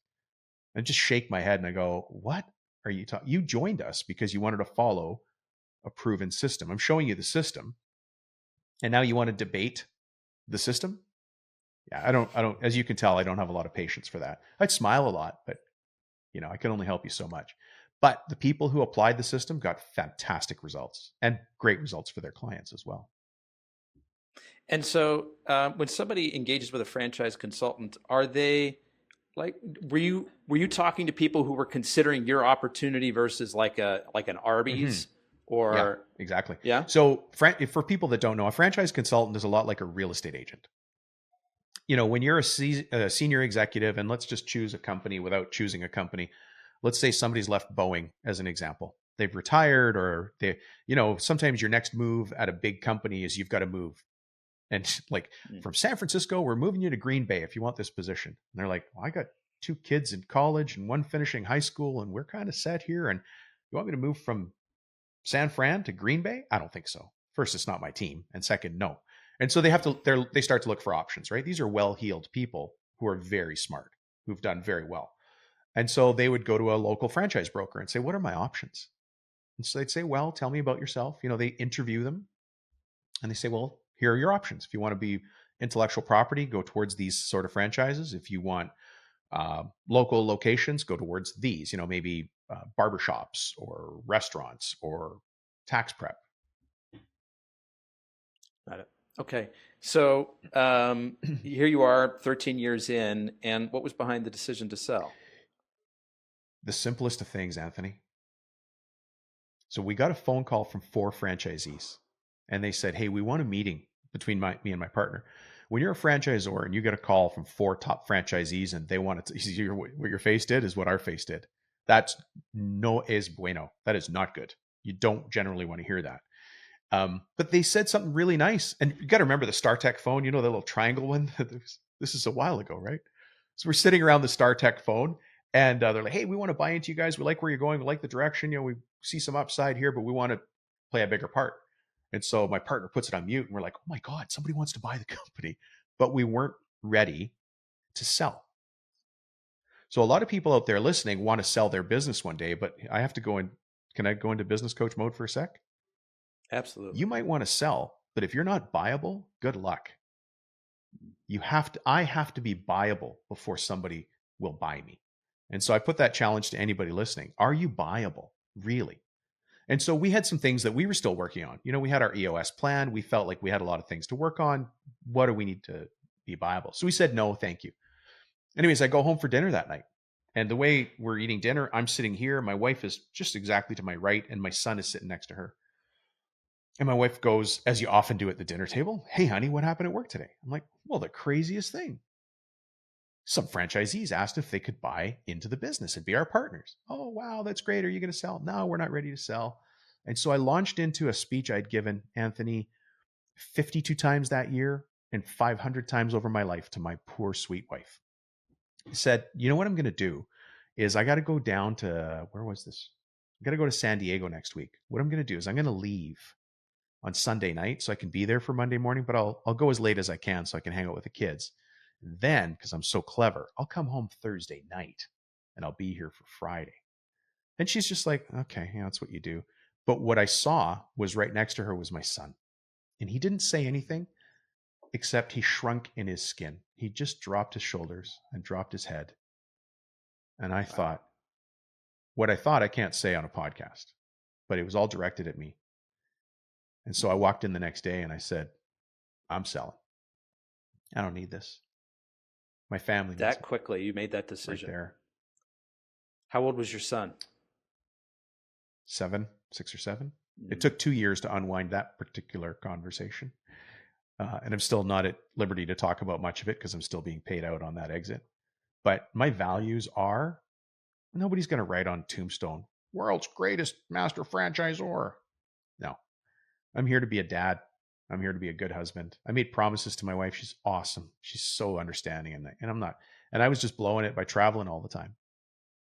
Speaker 3: And I just shake my head and I go, what are you talking? You joined us because you wanted to follow a proven system. I'm showing you the system. And now you want to debate the system? Yeah, I don't, as you can tell, I don't have a lot of patience for that. I'd smile a lot, but I can only help you so much. But the people who applied the system got fantastic results and great results for their clients as well.
Speaker 2: And so when somebody engages with a franchise consultant, are they were you talking to people who were considering your opportunity versus like an Arby's? Or
Speaker 3: yeah, exactly.
Speaker 2: Yeah.
Speaker 3: So for people that don't know, a franchise consultant is a lot like a real estate agent. When you're a senior executive, and let's just choose a company without choosing a company. Let's say somebody's left Boeing as an example. They've retired, or sometimes your next move at a big company is you've got to move. And from San Francisco, we're moving you to Green Bay if you want this position. And they're like, well, I got 2 kids in college and 1 finishing high school, and we're kind of set here. And you want me to move from San Fran to Green Bay? I don't think so. First, it's not my team. And second, no. And so they start to look for options, right? These are well-heeled people who are very smart, who've done very well. And so they would go to a local franchise broker and say, what are my options? And so they'd say, well, tell me about yourself. They interview them and they say, well, here are your options. If you want to be intellectual property, go towards these sort of franchises. If you want local locations, go towards these, maybe barbershops or restaurants or tax prep.
Speaker 2: Got it. Okay. So here you are 13 years in, and what was behind the decision to sell?
Speaker 3: The simplest of things, Anthony. So we got a phone call from 4 franchisees, and they said, hey, we want a meeting between me and my partner. When you're a franchisor and you get a call from 4 top franchisees and they want to, what your face did is what our face did. That's no es bueno. That is not good. You don't generally want to hear that. But they said something really nice. And you got to remember the StarTech phone, the little triangle one. This is a while ago, right? So we're sitting around the StarTech phone and they're like, hey, we want to buy into you guys. We like where you're going. We like the direction. We see some upside here, but we want to play a bigger part. And so my partner puts it on mute and we're like, oh my God, somebody wants to buy the company, but we weren't ready to sell. So a lot of people out there listening want to sell their business one day, but I have to go in. Can I go into business coach mode for a sec?
Speaker 2: Absolutely.
Speaker 3: You might want to sell, but if you're not buyable, good luck. I have to be buyable before somebody will buy me. And so I put that challenge to anybody listening. Are you buyable? Really? And so we had some things that we were still working on. We had our EOS plan. We felt like we had a lot of things to work on. What do we need to be buyable? So we said, no, thank you. Anyways, I go home for dinner that night. And the way we're eating dinner, I'm sitting here. My wife is just exactly to my right, and my son is sitting next to her. And my wife goes, as you often do at the dinner table, hey, honey, what happened at work today? I'm like, well, the craziest thing. Some franchisees asked if they could buy into the business and be our partners. Oh, wow, that's great. Are you going to sell? No, we're not ready to sell. And so I launched into a speech I'd given Anthony 52 times that year and 500 times over my life to my poor, sweet wife. I said, you know what I'm going to do is I got to go down to, where was this? I got to go to San Diego next week. What I'm going to do is I'm going to leave on Sunday night so I can be there for Monday morning, but I'll go as late as I can so I can hang out with the kids. Then, because I'm so clever, I'll come home Thursday night and I'll be here for Friday. And she's just like, okay, yeah, that's what you do. But what I saw was right next to her was my son. And he didn't say anything except he shrunk in his skin. He just dropped his shoulders and dropped his head. And I thought, what I thought I can't say on a podcast, but it was all directed at me. And so I walked in the next day and I said, I'm selling. I don't need this. My family needs
Speaker 2: That
Speaker 3: it.
Speaker 2: quickly, you made that decision.
Speaker 3: Right there.
Speaker 2: How old was your son?
Speaker 3: 6 or 7. It took 2 years to unwind that particular conversation. And I'm still not at liberty to talk about much of it because I'm still being paid out on that exit. But my values are, nobody's going to write on tombstone, world's greatest master franchisor. No, I'm here to be a dad. I'm here to be a good husband. I made promises to my wife. She's awesome. She's so understanding. And I'm not. And I was just blowing it by traveling all the time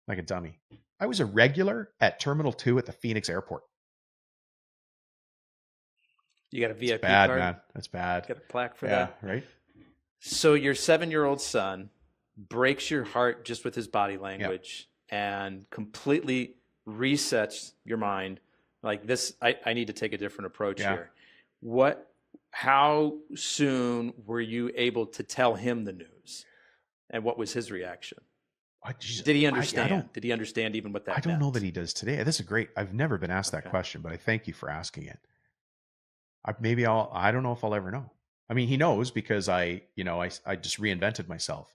Speaker 3: like a dummy. I was a regular at Terminal 2 at the Phoenix airport.
Speaker 2: You got a VIP
Speaker 3: bad,
Speaker 2: card?
Speaker 3: Man. That's bad.
Speaker 2: Got a plaque for that?
Speaker 3: Yeah, right?
Speaker 2: So your 7-year-old son breaks your heart just with his body language and completely resets your mind. Like this, I need to take a different approach here. How soon were you able to tell him the news? And what was his reaction? Did he understand? Did he understand even what that meant?
Speaker 3: I don't know that he does today. This is great. I've never been asked that question, but I thank you for asking it. I don't know if I'll ever know. I mean, he knows because I just reinvented myself.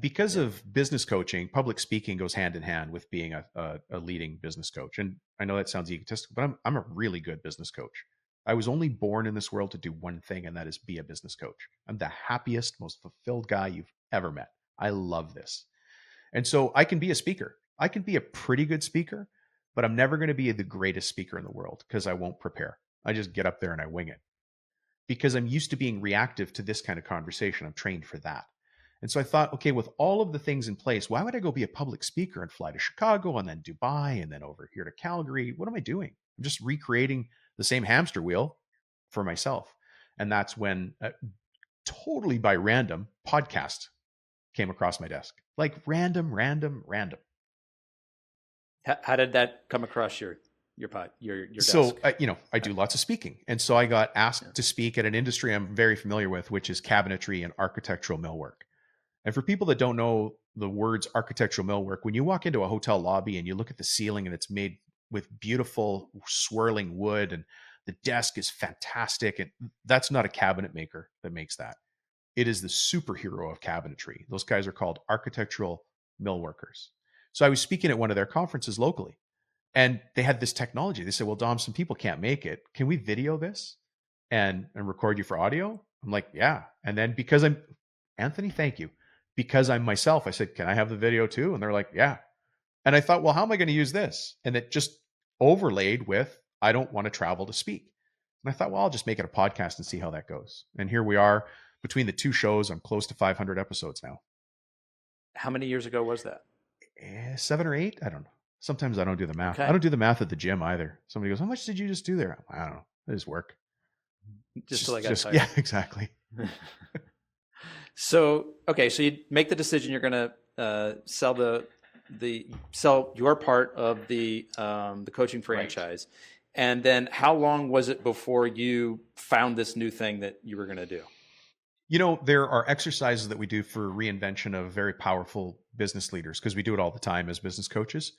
Speaker 3: Because of business coaching, public speaking goes hand in hand with being a leading business coach. And I know that sounds egotistical, but I'm a really good business coach. I was only born in this world to do one thing, and that is be a business coach. I'm the happiest, most fulfilled guy you've ever met. I love this. And so I can be a speaker. I can be a pretty good speaker, but I'm never going to be the greatest speaker in the world because I won't prepare. I just get up there and I wing it because I'm used to being reactive to this kind of conversation. I'm trained for that. And so I thought, okay, with all of the things in place, why would I go be a public speaker and fly to Chicago and then Dubai and then over here to Calgary? What am I doing? I'm just recreating the same hamster wheel for myself. And that's when totally by random podcast came across my desk, like random.
Speaker 2: How did that come across your desk?
Speaker 3: So, I do lots of speaking. And so I got asked to speak at an industry I'm very familiar with, which is cabinetry and architectural millwork. And for people that don't know the words architectural millwork, when you walk into a hotel lobby and you look at the ceiling and it's made with beautiful swirling wood and the desk is fantastic, and that's not a cabinet maker that makes that. It is the superhero of cabinetry. Those guys are called architectural millworkers. So I was speaking at one of their conferences locally. And they had this technology. They said, well, Dom, some people can't make it. Can we video this and record you for audio? I'm like, yeah. And then because I'm Anthony, thank you. Because I'm myself, I said, can I have the video too? And they're like, yeah. And I thought, well, how am I going to use this? And it just overlaid with, I don't want to travel to speak. And I thought, well, I'll just make it a podcast and see how that goes. And here we are between the two shows. I'm close to 500 episodes now.
Speaker 2: How many years ago was that?
Speaker 3: 7 or 8. I don't know. Sometimes I don't do the math.
Speaker 2: Okay.
Speaker 3: I don't do the math at the gym either. Somebody goes, how much did you just do there? I don't know. I just work.
Speaker 2: Just till I got tired.
Speaker 3: Yeah, exactly.
Speaker 2: So you make the decision you're going to sell your part of the coaching franchise. Right. And then how long was it before you found this new thing that you were going to do?
Speaker 3: There are exercises that we do for reinvention of very powerful business leaders because we do it all the time as business coaches.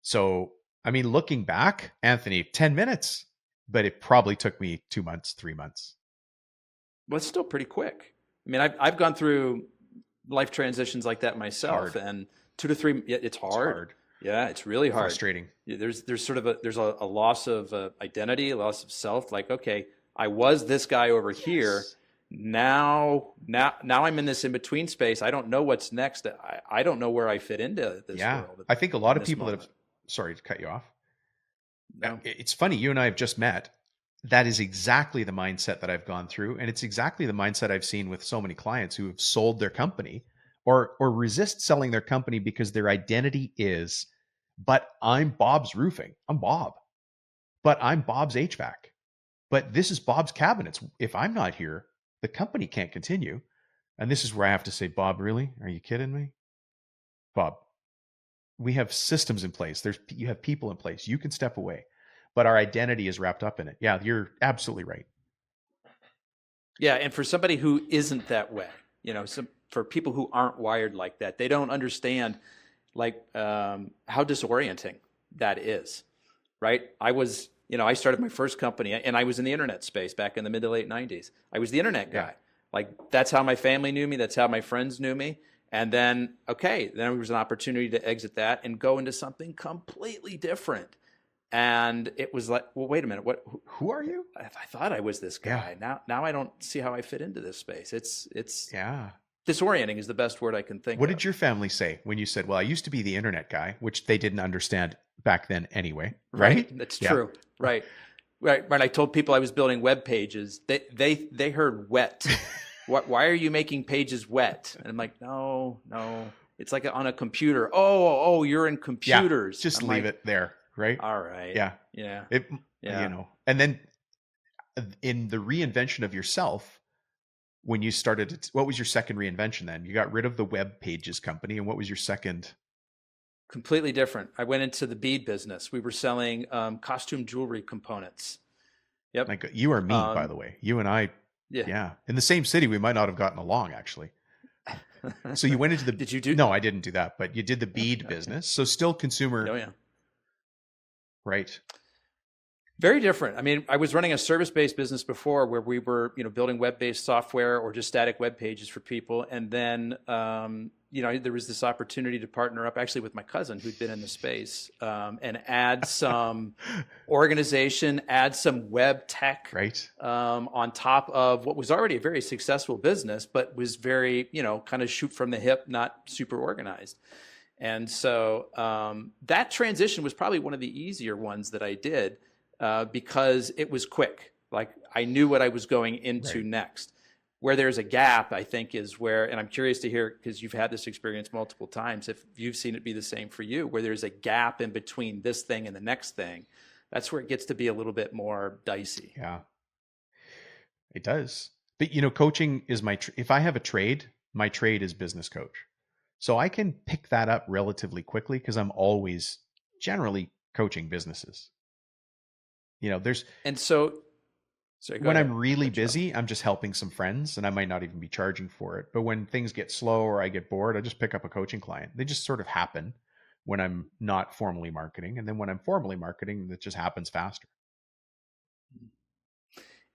Speaker 3: So, looking back, Anthony, 10 minutes, but it probably took me 2 months, 3 months.
Speaker 2: Well, it's still pretty quick. I've gone through life transitions like that myself, and 2 to 3. It's hard. Yeah, it's really hard.
Speaker 3: Frustrating.
Speaker 2: There's sort of a loss of identity, a loss of self. Like, okay, I was this guy over here. Now I'm in this in between space. I don't know what's next. I don't know where I fit into this world.
Speaker 3: I think a lot of people that have, sorry to cut you off.
Speaker 2: No.
Speaker 3: It's funny, you and I have just met. That is exactly the mindset that I've gone through. And it's exactly the mindset I've seen with so many clients who have sold their company or resist selling their company because their identity is, but I'm Bob's Roofing. I'm Bob. But I'm Bob's HVAC. But this is Bob's Cabinets. If I'm not here, the company can't continue. And this is where I have to say, Bob, really? Are you kidding me? Bob, we have systems in place. You have people in place. You can step away. But our identity is wrapped up in it. Yeah, you're absolutely right.
Speaker 2: Yeah, and for somebody who isn't that way, for people who aren't wired like that, they don't understand how disorienting that is, right? I started my first company, and I was in the internet space back in the mid to late 90s. I was the internet guy. Yeah. That's how my family knew me. That's how my friends knew me. And then there was an opportunity to exit that and go into something completely different. And it was like, well, wait a minute,
Speaker 3: who are you?
Speaker 2: I thought I was this guy. Yeah. Now I don't see how I fit into this space. It's disorienting is the best word I can think of.
Speaker 3: What did your family say when you said, well, I used to be the internet guy, which they didn't understand back then anyway, right?
Speaker 2: That's true. Right. When I told people I was building web pages, they heard wet. Why are you making pages wet? And I'm like, no, it's like on a computer. Oh, you're in computers.
Speaker 3: Yeah, just leave it there. Right.
Speaker 2: All right.
Speaker 3: Yeah. And then in the reinvention of yourself, when you started, what was your second reinvention then? You got rid of the web pages company. And what was your second?
Speaker 2: Completely different. I went into the bead business. We were selling costume jewelry components. Yep.
Speaker 3: Like you or me, by the way, you and I. Yeah. In the same city, we might not have gotten along actually. So you went into the,
Speaker 2: Did you do?
Speaker 3: No, I didn't do that, but you did the bead business. So still consumer.
Speaker 2: Oh yeah.
Speaker 3: Right.
Speaker 2: Very different. I mean, I was running a service-based business before where we were, building web-based software or just static web pages for people. And then, there was this opportunity to partner up actually with my cousin who'd been in the space and add some organization, add some web tech on top of what was already a very successful business, but was very, kind of shoot from the hip, not super organized. And so that transition was probably one of the easier ones that I did because it was quick. Like I knew what I was going into next. Where there's a gap, I think, is where, and I'm curious to hear, because you've had this experience multiple times, if you've seen it be the same for you, where there's a gap in between this thing and the next thing, that's where it gets to be a little bit more dicey.
Speaker 3: Yeah, it does. But, coaching is if I have a trade, my trade is business coach. So I can pick that up relatively quickly because I'm always generally coaching businesses. When I'm really busy, I'm just helping some friends and I might not even be charging for it. But when things get slow or I get bored, I just pick up a coaching client. They just sort of happen when I'm not formally marketing. And then when I'm formally marketing, it just happens faster.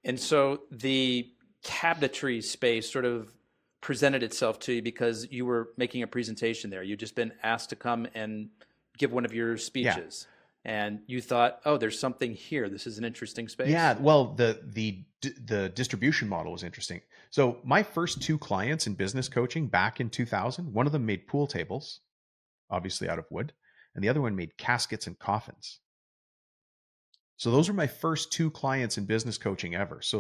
Speaker 2: And so the cabinetry space sort of presented itself to you because you were making a presentation there. You'd just been asked to come and give one of your speeches. Yeah. And you thought, oh, there's something here. This is an interesting space.
Speaker 3: Yeah, well, the distribution model was interesting. So my first two clients in business coaching back in 2000, one of them made pool tables, obviously out of wood, and the other one made caskets and coffins. So those were my first two clients in business coaching ever. So,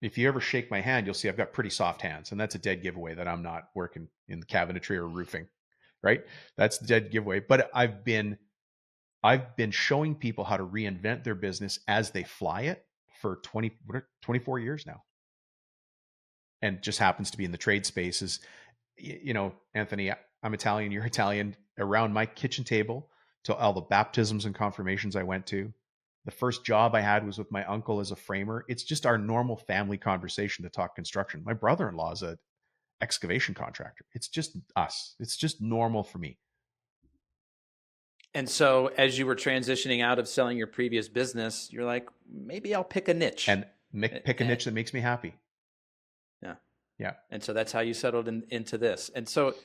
Speaker 3: if you ever shake my hand, you'll see I've got pretty soft hands, and that's a dead giveaway that I'm not working in the cabinetry or roofing, right? That's the dead giveaway. But I've been showing people how to reinvent their business as they fly it for 24 years now. And just happens to be in the trade spaces. Anthony, I'm Italian, you're Italian. Around my kitchen table, to all the baptisms and confirmations I went to, the first job I had was with my uncle as a framer. It's just our normal family conversation to talk construction. My brother-in-law is an excavation contractor. It's just us. It's just normal for me.
Speaker 2: And so as you were transitioning out of selling your previous business, you're like, maybe I'll pick a niche.
Speaker 3: And pick a niche that makes me happy.
Speaker 2: Yeah.
Speaker 3: Yeah.
Speaker 2: And so that's how you settled into this. And so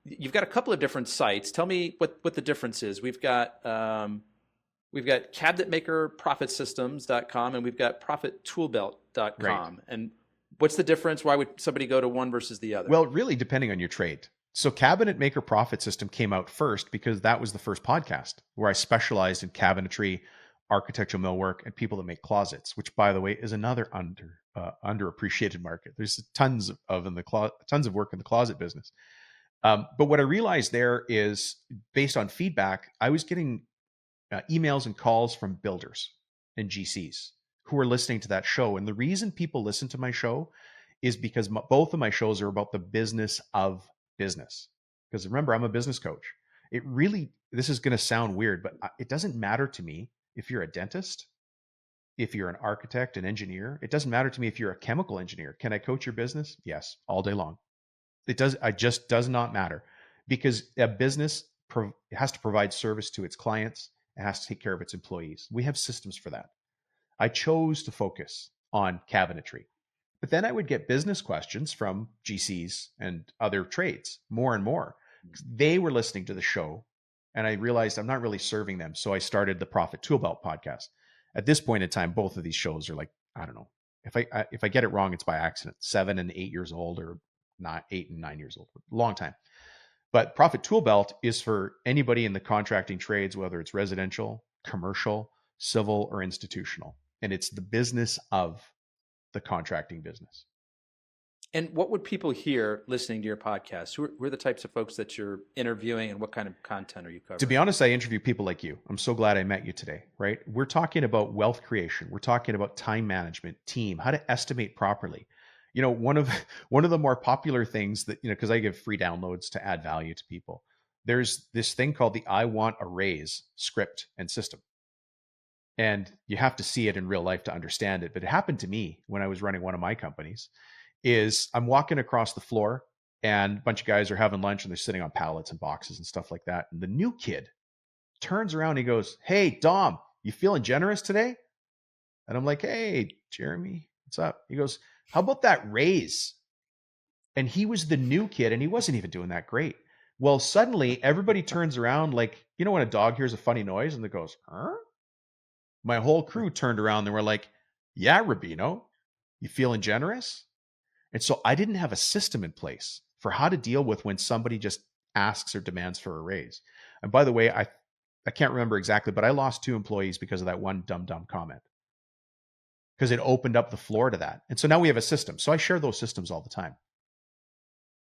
Speaker 2: you've got a couple of different sites. Tell me what the difference is. We've got cabinetmakerprofitsystems.com and we've got profittoolbelt.com. Right. And what's the difference? Why would somebody go to one versus the other?
Speaker 3: Well, really depending on your trade. So Cabinet Maker Profit System came out first because that was the first podcast where I specialized in cabinetry, architectural millwork, and people that make closets, which, by the way, is another underappreciated market. There's tons of work in the closet business. But what I realized there is, based on feedback, I was getting emails and calls from builders and GCs who were listening to that show. And the reason people listen to my show is because both of my shows are about the business of business. Because remember, I'm a business coach. This is going to sound weird, but it doesn't matter to me if you're a dentist, if you're an architect, an engineer. It doesn't matter to me if you're a chemical engineer. Can I coach your business? Yes, all day long. It just does not matter, because a business has to provide service to its clients. It has to take care of its employees. We have systems for that. I chose to focus on cabinetry. But then I would get business questions from GCs and other trades more and more. They were listening to the show, and I realized I'm not really serving them. So I started the Profit Toolbelt podcast. At this point in time, both of these shows are like, I don't know, if I get it wrong, it's by accident. 7 and 8 years old, or not 8 and 9 years old, long time. But Profit Toolbelt is for anybody in the contracting trades, whether it's residential, commercial, civil, or institutional. And it's the business of the contracting business.
Speaker 2: And what would people hear listening to your podcast? Who are the types of folks that you're interviewing, and what kind of content are you covering?
Speaker 3: To be honest, I interview people like you. I'm so glad I met you today, right? We're talking about wealth creation. We're talking about time management, team, how to estimate properly. One of the more popular things that, because I give free downloads to add value to people. There's this thing called the I Want a Raise script and system. And you have to see it in real life to understand it. But it happened to me when I was running one of my companies. Is I'm walking across the floor, and a bunch of guys are having lunch, and they're sitting on pallets and boxes and stuff like that. And the new kid turns around and he goes, "Hey, Dom, you feeling generous today?" And I'm like, "Hey, Jeremy, what's up?" He goes, "How about that raise?" And he was the new kid, and he wasn't even doing that great. Well, suddenly everybody turns around, like, when a dog hears a funny noise and it goes, "Huh?" My whole crew turned around and were like, "Yeah, Rubino, you feeling generous?" And so I didn't have a system in place for how to deal with when somebody just asks or demands for a raise. And by the way, I can't remember exactly, but I lost 2 employees because of that one dumb comment, because it opened up the floor to that. And so now we have a system. So I share those systems all the time.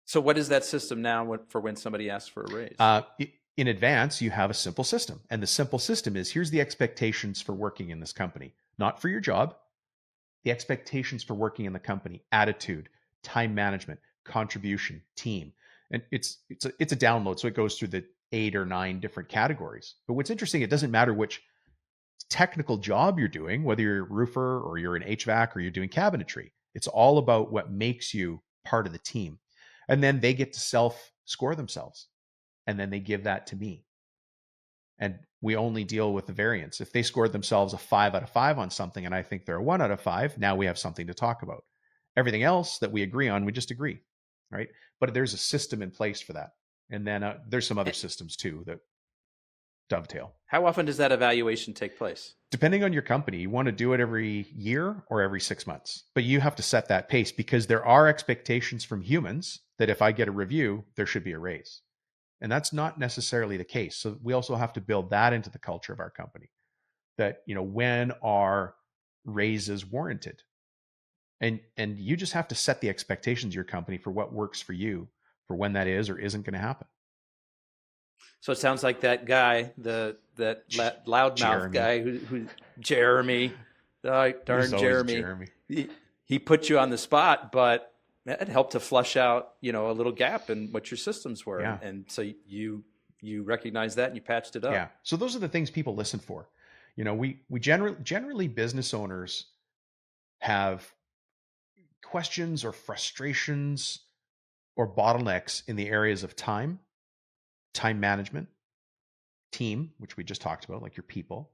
Speaker 2: So what is that system now for when somebody asks for a raise?
Speaker 3: In advance, you have a simple system. And the simple system is, here's the expectations for working in this company, not for your job. The expectations for working in the company: attitude, time management, contribution, team. And it's a download. So it goes through the 8 or 9 different categories. But what's interesting, it doesn't matter which technical job you're doing, whether you're a roofer or you're in HVAC or you're doing cabinetry. It's all about what makes you part of the team. And then they get to self-score themselves. And then they give that to me. And we only deal with the variance. If they scored themselves a 5 out of 5 on something, and I think they're a 1 out of 5, now we have something to talk about. Everything else that we agree on, we just agree, right? But there's a system in place for that. And then there's some other systems too that dovetail.
Speaker 2: How often does that evaluation take place?
Speaker 3: Depending on your company, you want to do it every year or every 6 months. But you have to set that pace, because there are expectations from humans that if I get a review, there should be a raise. And that's not necessarily the case. So we also have to build that into the culture of our company, that, when are raises warranted? And you just have to set the expectations of your company for what works for you, for when that is or isn't going to happen.
Speaker 2: So it sounds like that guy, that loudmouth guy who Jeremy, darn Jeremy. He put you on the spot, but it helped to flush out, a little gap in what your systems were.
Speaker 3: Yeah.
Speaker 2: And so you recognized that and you patched it up.
Speaker 3: Yeah. So those are the things people listen for. We generally business owners have questions or frustrations or bottlenecks in the areas of time management, team, which we just talked about, like your people,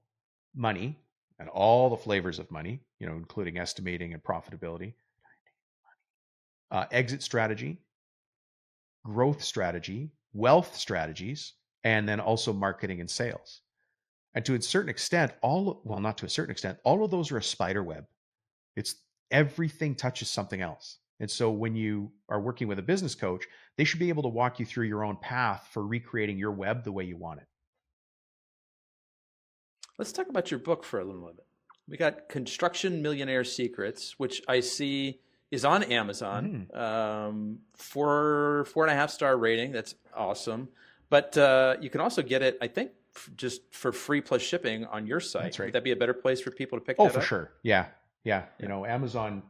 Speaker 3: money, and all the flavors of money, including estimating and profitability, exit strategy, growth strategy, wealth strategies, and then also marketing and sales. And to a certain extent, not to a certain extent, all of those are a spider web. It's everything touches something else. And so when you are working with a business coach, they should be able to walk you through your own path for recreating your web the way you want it.
Speaker 2: Let's talk about your book for a little bit. We got Construction Millionaire Secrets, which I see is on Amazon. 4.5-star rating. That's awesome. But you can also get it, I think, just for free plus shipping on your site.
Speaker 3: That's right.
Speaker 2: Would that be a better place for people to pick that up?
Speaker 3: Oh, for sure. Yeah. You know, Amazon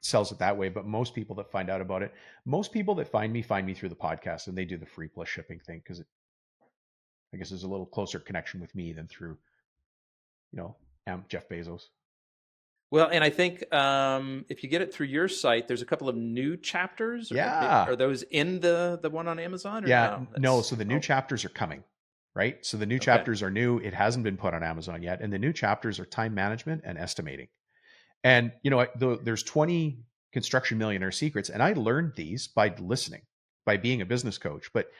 Speaker 3: sells it that way, but most people that find out about it, most people that find me through the podcast, and they do the free plus shipping thing because I guess there's a little closer connection with me than through, you know, Jeff Bezos.
Speaker 2: Well, and I think if you get it through your site, there's a couple of new chapters.
Speaker 3: Yeah.
Speaker 2: Are those in the one on Amazon? Or
Speaker 3: yeah. No. So the new chapters are coming, right? So the new
Speaker 2: Okay.
Speaker 3: chapters are new. It hasn't been put on Amazon yet. And the new chapters are time management and estimating. And, you know, there's 20 construction millionaire secrets. And I learned these by listening, by being a business coach, but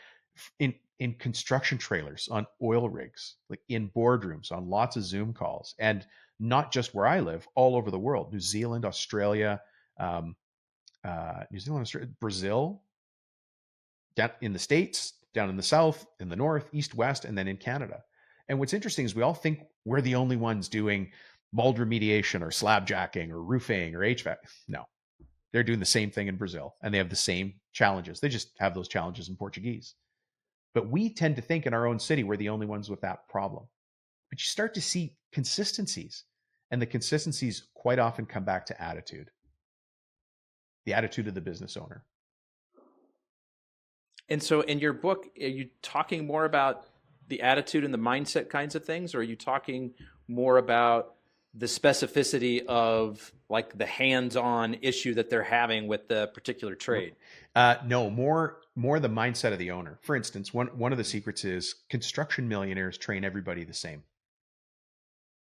Speaker 3: in construction trailers, on oil rigs, like in boardrooms, on lots of Zoom calls, and not just where I live, all over the world, New Zealand, Australia, Brazil, down in the States, down in the South, in the North, East, West, and then in Canada. And what's interesting is we all think we're the only ones doing mold remediation or slab jacking or roofing or HVAC. No, they're doing the same thing in Brazil, and they have the same challenges. They just have those challenges in Portuguese. But we tend to think in our own city, we're the only ones with that problem. But you start to see consistencies, and the consistencies quite often come back to attitude, the attitude of the business owner.
Speaker 2: And so in your book, are you talking more about the attitude and the mindset kinds of things, or are you talking more about the specificity of like the hands-on issue that they're having with the particular trade?
Speaker 3: No, more the mindset of the owner. For instance, one of the secrets is construction millionaires train everybody the same.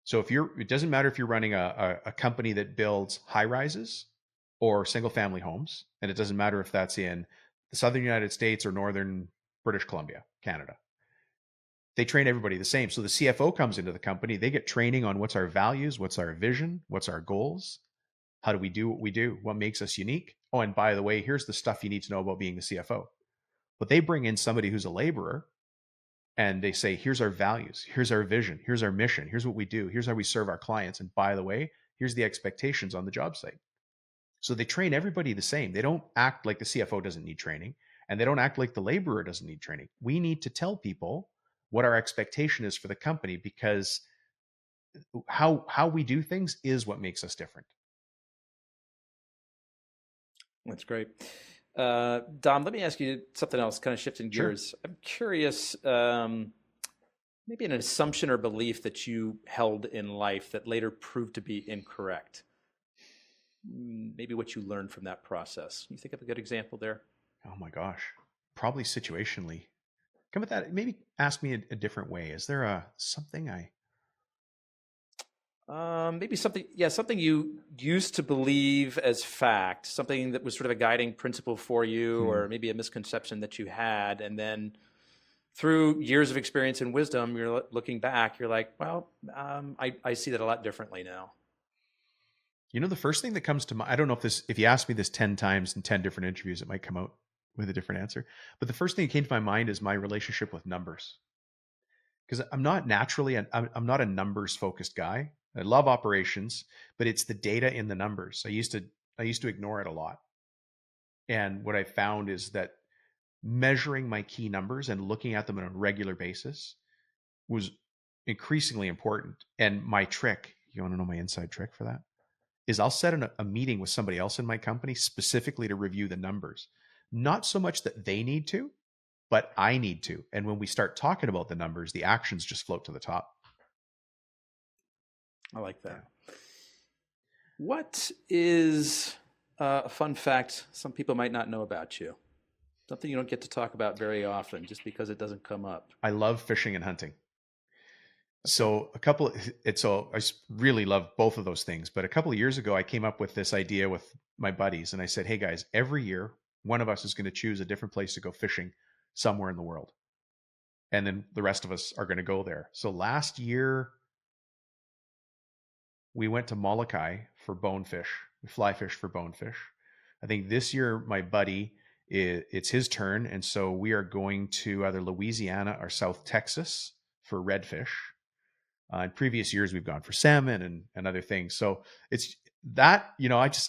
Speaker 3: So it doesn't matter if you're running a company that builds high rises or single family homes, and it doesn't matter if that's in the Southern United States or Northern British Columbia, Canada. They train everybody the same. So the CFO comes into the company, they get training on what's our values, what's our vision, what's our goals, how do we do what we do, what makes us unique. Oh, and by the way, here's the stuff you need to know about being the CFO. But they bring in somebody who's a laborer, and they say, here's our values, here's our vision, here's our mission, here's what we do, here's how we serve our clients. And by the way, here's the expectations on the job site. So they train everybody the same. They don't act like the CFO doesn't need training, and they don't act like the laborer doesn't need training. We need to tell people what our expectation is for the company, because how we do things is what makes us different.
Speaker 2: That's great. Dom, let me ask you something else, kind of shifting gears. Sure. I'm curious, maybe an assumption or belief that you held in life that later proved to be incorrect. Maybe what you learned from that process. Can you think of a good example there?
Speaker 3: Oh my gosh, probably situationally. Come with that. Maybe ask me a different way. Is there something
Speaker 2: maybe something you used to believe as fact, something that was sort of a guiding principle for you, or maybe a misconception that you had, and then through years of experience and wisdom, you're looking back, you're like, well, I see that a lot differently now.
Speaker 3: You know, the first thing that comes to mind, I don't know if you ask me this 10 times in 10 different interviews, it might come out with a different answer. But the first thing that came to my mind is my relationship with numbers. Because I'm not naturally, I'm not a numbers focused guy. I love operations, but it's the data in the numbers. I used to ignore it a lot. And what I found is that measuring my key numbers and looking at them on a regular basis was increasingly important. And my trick, you want to know my inside trick for that? Is I'll set a meeting with somebody else in my company specifically to review the numbers. Not so much that they need to, but I need to. And when we start talking about the numbers, the actions just float to the top.
Speaker 2: I like that. Yeah. What is a fun fact some people might not know about you? Something you don't get to talk about very often just because it doesn't come up.
Speaker 3: I love fishing and hunting. So I really love both of those things. But a couple of years ago, I came up with this idea with my buddies, and I said, hey guys, every year, one of us is going to choose a different place to go fishing somewhere in the world. And then the rest of us are going to go there. So last year, we went to Molokai for bonefish. We fly fish for bonefish. I think this year, my buddy, it's his turn. And so we are going to either Louisiana or South Texas for redfish. In previous years, we've gone for salmon and other things. So it's that,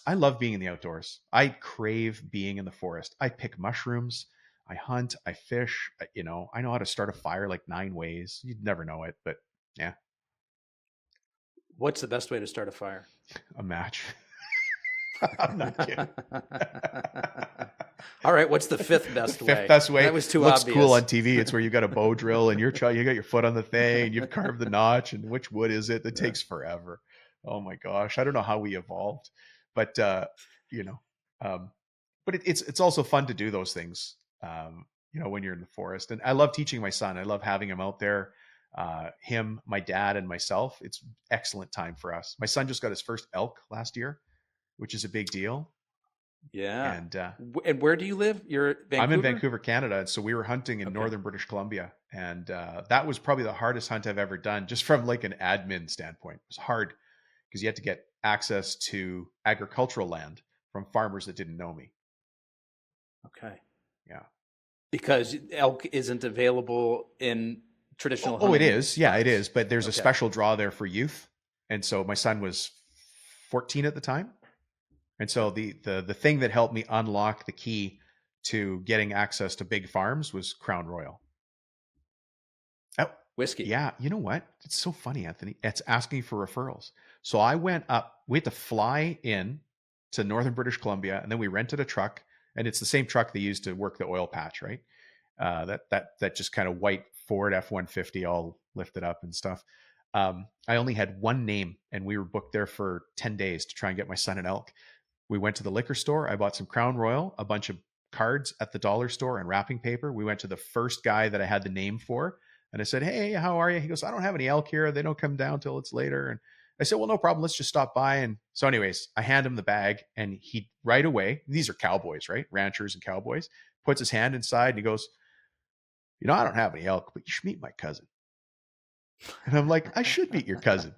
Speaker 3: I love being in the outdoors. I crave being in the forest. I pick mushrooms, I hunt, I fish. I know how to start a fire like 9 ways. You'd never know it, but yeah.
Speaker 2: What's the best way to start a fire?
Speaker 3: A match. I'm not kidding.
Speaker 2: All right, what's the fifth best way?
Speaker 3: Fifth best way.
Speaker 2: That was too
Speaker 3: Looks
Speaker 2: obvious.
Speaker 3: cool on TV. It's where you got a bow drill and you got your foot on the thing and you've carved the notch and which wood is it? That takes forever. Oh my gosh, I don't know how we evolved, but but it's also fun to do those things. When you're in the forest, and I love teaching my son. I love having him out there. Him, my dad, and myself. It's excellent time for us. My son just got his first elk last year, which is a big deal.
Speaker 2: Yeah.
Speaker 3: And
Speaker 2: where do you live? You're Vancouver?
Speaker 3: I'm in Vancouver, Canada. And so we were hunting in northern British Columbia. And that was probably the hardest hunt I've ever done, just from like an admin standpoint. It was hard because you had to get access to agricultural land from farmers that didn't know me.
Speaker 2: Okay.
Speaker 3: Yeah.
Speaker 2: Because elk isn't available in traditional
Speaker 3: hunting. It is. Yeah, it is. But there's
Speaker 2: a
Speaker 3: special draw there for youth. And so my son was 14 at the time. And so the thing that helped me unlock the key to getting access to big farms was Crown Royal. Oh,
Speaker 2: whiskey.
Speaker 3: Yeah. You know what? It's so funny, Anthony. It's asking for referrals. So I went up, we had to fly in to northern British Columbia, and then we rented a truck, and it's the same truck they used to work the oil patch, right? That just kind of white Ford F-150 all lifted up and stuff. I only had one name, and we were booked there for 10 days to try and get my son an elk. We went to the liquor store. I bought some Crown Royal, a bunch of cards at the dollar store, and wrapping paper. We went to the first guy that I had the name for, and I said, "Hey, how are you?" He goes, "I don't have any elk here. They don't come down till it's later." And I said, "Well, no problem. Let's just stop by." And so anyways, I hand him the bag, and he right away, these are cowboys, right? Ranchers and cowboys, puts his hand inside and he goes, "I don't have any elk, but you should meet my cousin." And I'm like, "I should meet your cousin."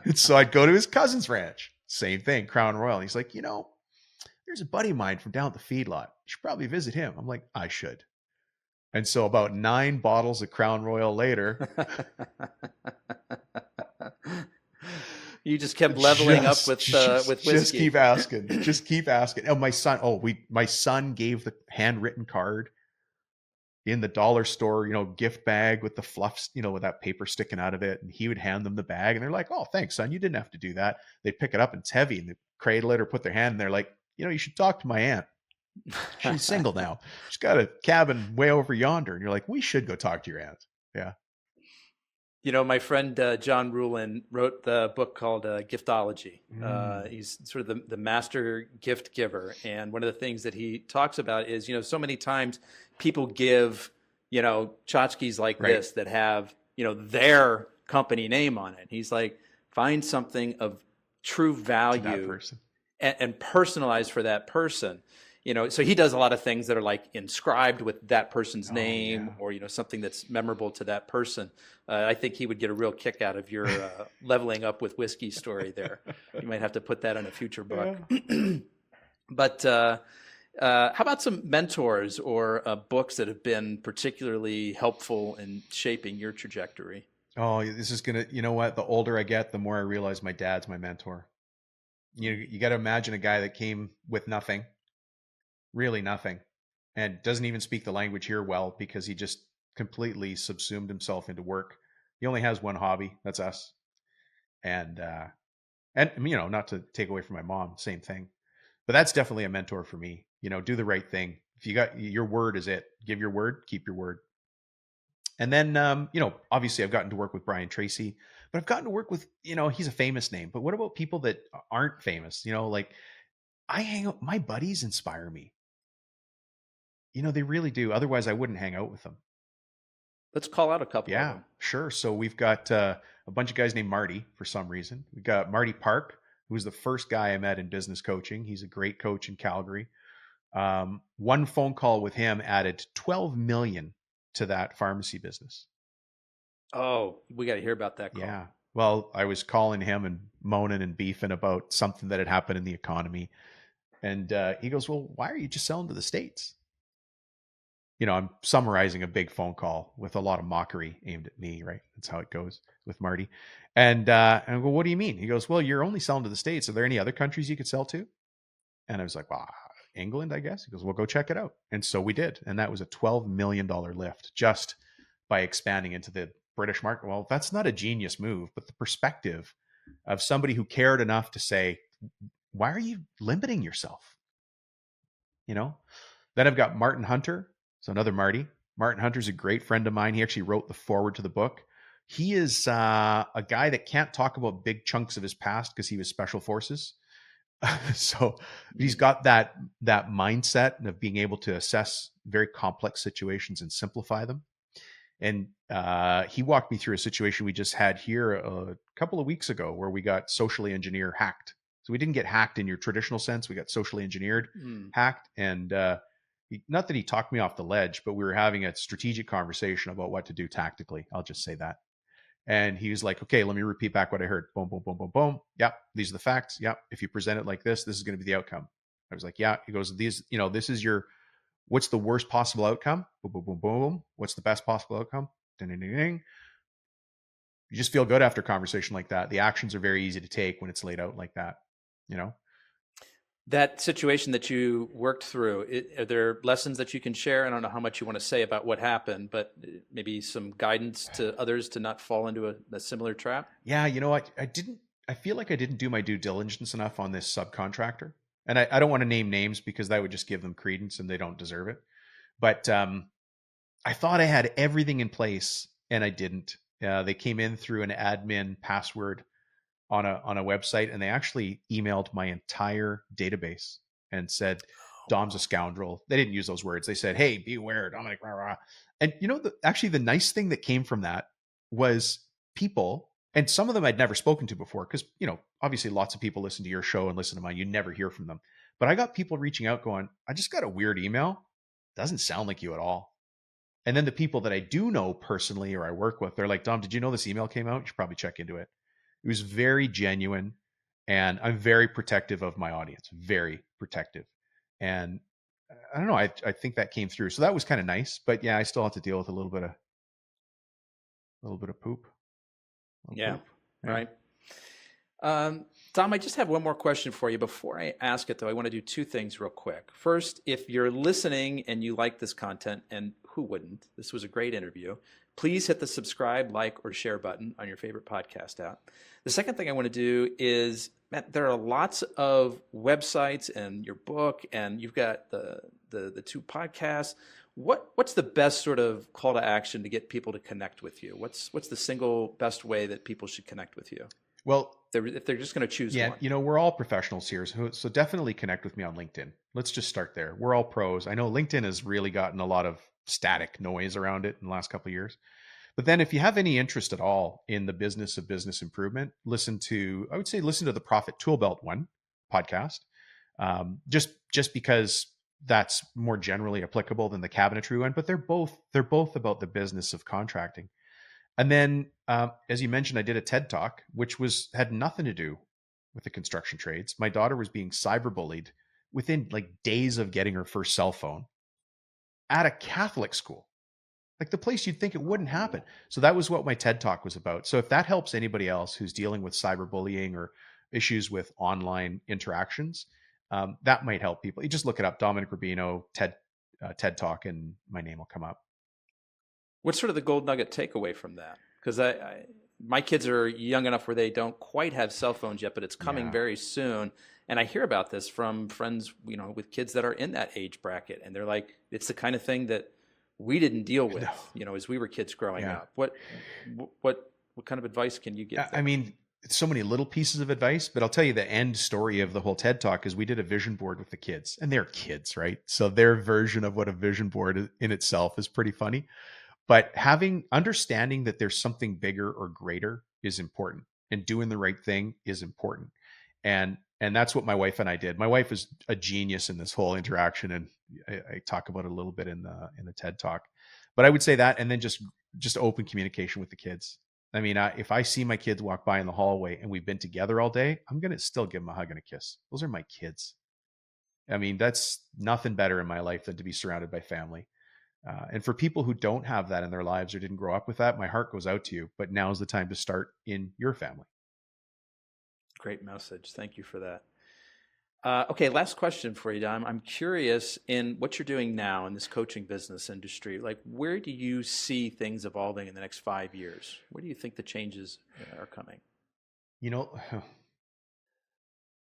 Speaker 3: And so I'd go to his cousin's ranch. Same thing, Crown Royal. And he's like, "There's a buddy of mine from down at the feedlot. You should probably visit him." I'm like, "I should." And so about 9 bottles of Crown Royal later,
Speaker 2: you just kept leveling up with whiskey.
Speaker 3: Just keep asking. Oh, my son gave the handwritten card in the dollar store, gift bag with the fluffs, with that paper sticking out of it. And he would hand them the bag and they're like, "Oh, thanks, son. You didn't have to do that." They'd pick it up and it's heavy and they cradle it or put their hand and they're like, "You should talk to my aunt. She's single now. She's got a cabin way over yonder." And you're like, "We should go talk to your aunt." Yeah.
Speaker 2: My friend John Rulin wrote the book called Giftology. He's sort of the master gift giver. And one of the things that he talks about is, so many times people give, tchotchkes like this that have, their company name on it. He's like, find something of true value and personalized for that person. So he does a lot of things that are like inscribed with that person's name or, something that's memorable to that person. I think he would get a real kick out of your leveling up with whiskey story there. You might have to put that in a future book. Yeah. But how about some mentors or books that have been particularly helpful in shaping your trajectory?
Speaker 3: Oh, this is going to, what? The older I get, the more I realize my dad's my mentor. You got to imagine a guy that came with nothing. Really nothing, and doesn't even speak the language here well because he just completely subsumed himself into work. He only has one hobby, that's us. And not to take away from my mom, same thing. But that's definitely a mentor for me. Do the right thing. If you got your word is it. Give your word, keep your word. And then obviously I've gotten to work with Tracy, but I've gotten to work with, he's a famous name. But what about people that aren't famous? Like I hang out, my buddies inspire me. They really do. Otherwise, I wouldn't hang out with them.
Speaker 2: Let's call out a couple of them.
Speaker 3: Yeah, sure. So we've got a bunch of guys named Marty for some reason. We've got Marty Park, who was the first guy I met in business coaching. He's a great coach in Calgary. One phone call with him added 12 million to that pharmacy business.
Speaker 2: Oh, we got to hear about that call.
Speaker 3: Yeah. Well, I was calling him and moaning and beefing about something that had happened in the economy. And he goes, well, why are you just selling to the States? I'm summarizing a big phone call with a lot of mockery aimed at me, right? That's how it goes with Marty. And I go, what do you mean? He goes, well, you're only selling to the States. Are there any other countries you could sell to? And I was like, well, England, I guess. He goes, well, go check it out. And so we did. And that was a $12 million lift just by expanding into the British market. Well, that's not a genius move, but the perspective of somebody who cared enough to say, why are you limiting yourself? Then I've got Martin Hunter. So another Marty. Martin Hunter's a great friend of mine. He actually wrote the foreword to the book. He is a guy that can't talk about big chunks of his past because he was special forces. So he's got that mindset of being able to assess very complex situations and simplify them. And he walked me through a situation we just had here a couple of weeks ago where we got socially engineered hacked. So we didn't get hacked in your traditional sense. We got socially engineered hacked. And not that he talked me off the ledge, but we were having a strategic conversation about what to do tactically. I'll just say that. And he was like, okay, let me repeat back what I heard. Boom, boom, boom, boom, boom. Yep. These are the facts. Yep. If you present it like this is going to be the outcome. I was like, yeah. He goes, this is what's the worst possible outcome? Boom, boom, boom, boom. What's the best possible outcome? Ding, ding, ding, ding. You just feel good after a conversation like that. The actions are very easy to take when it's laid out like that,
Speaker 2: That situation that you worked through, are there lessons that you can share? I don't know how much you want to say about what happened, but maybe some guidance to others to not fall into a similar trap?
Speaker 3: Yeah, I feel like I didn't do my due diligence enough on this subcontractor. And I don't want to name names because that would just give them credence and they don't deserve it. But I thought I had everything in place and I didn't. They came in through an admin password on a website, and they actually emailed my entire database and said, Dom's a scoundrel. They didn't use those words. They said, hey, beware, Dominic, rah, rah. And actually the nice thing that came from that was people, and some of them I'd never spoken to before, because, obviously lots of people listen to your show and listen to mine. You never hear from them. But I got people reaching out going, I just got a weird email. Doesn't sound like you at all. And then the people that I do know personally or I work with, they're like, Dom, did you know this email came out? You should probably check into it. It was very genuine, and I'm very protective of my audience, very protective. And I don't know, I think that came through. So that was kind of nice, but yeah, I still have to deal with a little bit of poop.
Speaker 2: Yeah. Right. Dom, I just have one more question for you. Before I ask it, though, I want to do two things real quick. First, if you're listening and you like this content, and who wouldn't, this was a great interview, please hit the subscribe, like, or share button on your favorite podcast app. The second thing I want to do is, Matt, there are lots of websites and your book, and you've got the two podcasts. What's the best sort of call to action to get people to connect with you? What's the single best way that people should connect with you?
Speaker 3: Well,
Speaker 2: if they're just going to choose one.
Speaker 3: We're all professionals here, so definitely connect with me on LinkedIn. Let's just start there. We're all pros. I know LinkedIn has really gotten a lot of static noise around it in the last couple of years. But then if you have any interest at all in the business of business improvement, listen to the Profit Toolbelt one podcast, just because that's more generally applicable than the cabinetry one, but they're both about the business of contracting. And then, as you mentioned, I did a TED Talk, which had nothing to do with the construction trades. My daughter was being cyberbullied within like days of getting her first cell phone at a Catholic school, like the place you'd think it wouldn't happen. So that was what my TED Talk was about. So if that helps anybody else who's dealing with cyberbullying or issues with online interactions, that might help people. You just look it up, Dominic Rubino, TED Talk, and my name will come up.
Speaker 2: What's sort of the gold nugget takeaway from that? Because my kids are young enough where they don't quite have cell phones yet, but it's coming very soon. And I hear about this from friends, with kids that are in that age bracket, and they're like, it's the kind of thing that we didn't deal with, as we were kids growing up. What kind of advice can you give them?
Speaker 3: I mean, it's so many little pieces of advice, but I'll tell you the end story of the whole TED Talk is we did a vision board with the kids, and they're kids, right? So their version of what a vision board in itself is pretty funny. But understanding that there's something bigger or greater is important, and doing the right thing is important. And that's what my wife and I did. My wife is a genius in this whole interaction, and I talk about it a little bit in the TED Talk. But I would say that, and then just open communication with the kids. I mean, if I see my kids walk by in the hallway and we've been together all day, I'm gonna still give them a hug and a kiss. Those are my kids. I mean, that's nothing better in my life than to be surrounded by family. And for people who don't have that in their lives or didn't grow up with that, my heart goes out to you. But now's the time to start in your family.
Speaker 2: Great message. Thank you for that. Okay, last question for you, Dom. I'm curious in what you're doing now in this coaching business industry. Like, where do you see things evolving in the next 5 years? Where do you think the changes are coming?
Speaker 3: You know,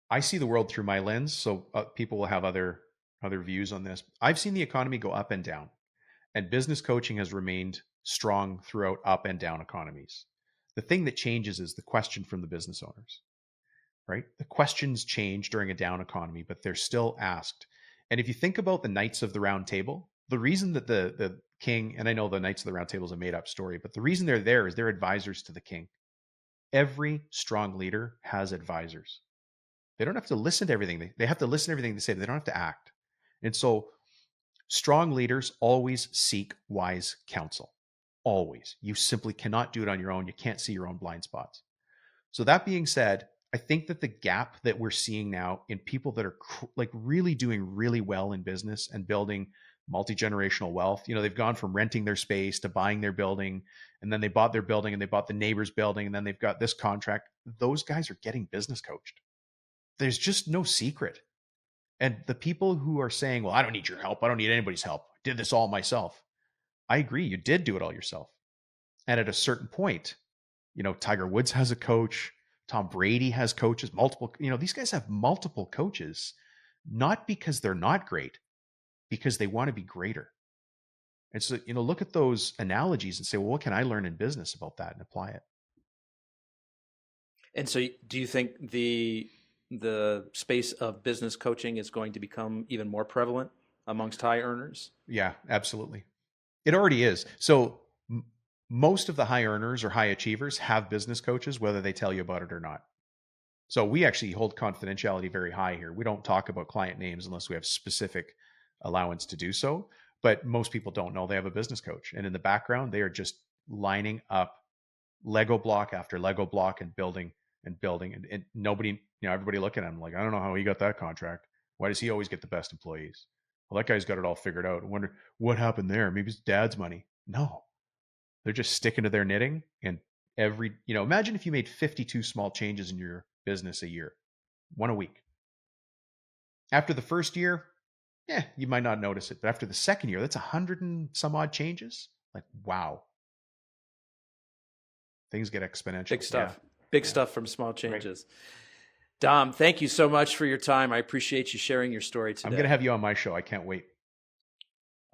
Speaker 3: I see the world through my lens, so people will have other views on this. I've seen the economy go up and down, and business coaching has remained strong throughout up and down economies. The thing that changes is the question from the business owners. Right? The questions change during a down economy, but they're still asked. And if you think about the Knights of the Round Table, the reason that the king, and I know the Knights of the Round Table is a made up story, but the reason they're there is they're advisors to the king. Every strong leader has advisors. They don't have to listen to everything. They have to listen to everything they say, but they don't have to act. And so strong leaders always seek wise counsel. Always. You simply cannot do it on your own. You can't see your own blind spots. So that being said, I think that the gap that we're seeing now in people that are like really doing really well in business and building multi-generational wealth, they've gone from renting their space to buying their building, and then they bought their building and they bought the neighbor's building, and then they've got this contract. Those guys are getting business coached. There's just no secret. And the people who are saying, well, I don't need your help. I don't need anybody's help. I did this all myself. I agree. You did do it all yourself. And at a certain point, Tiger Woods has a coach. Tom Brady has coaches, multiple, these guys have multiple coaches, not because they're not great, because they want to be greater. And so, look at those analogies and say, well, what can I learn in business about that and apply it?
Speaker 2: And so do you think the space of business coaching is going to become even more prevalent amongst high earners?
Speaker 3: Yeah, absolutely. It already is. So most of the high earners or high achievers have business coaches, whether they tell you about it or not. So we actually hold confidentiality very high here. We don't talk about client names unless we have specific allowance to do so. But most people don't know they have a business coach. And in the background, they are just lining up Lego block after Lego block and building and building. And nobody, everybody looking at him like, I don't know how he got that contract. Why does he always get the best employees? Well, that guy's got it all figured out. I wonder what happened there. Maybe it's dad's money. No. They're just sticking to their knitting, and imagine if you made 52 small changes in your business a year, one a week. After the first year, you might not notice it, but after the second year, that's 100 and some odd changes. Like, wow. Things get exponential.
Speaker 2: Big stuff. Yeah. Big stuff from small changes. Right. Dom, thank you so much for your time. I appreciate you sharing your story today.
Speaker 3: I'm going to have you on my show. I can't wait.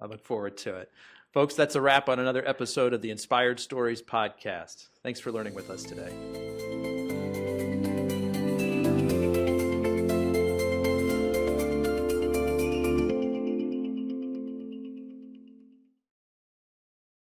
Speaker 2: I look forward to it. Folks, that's a wrap on another episode of the Inspired Stories podcast. Thanks for learning with us today.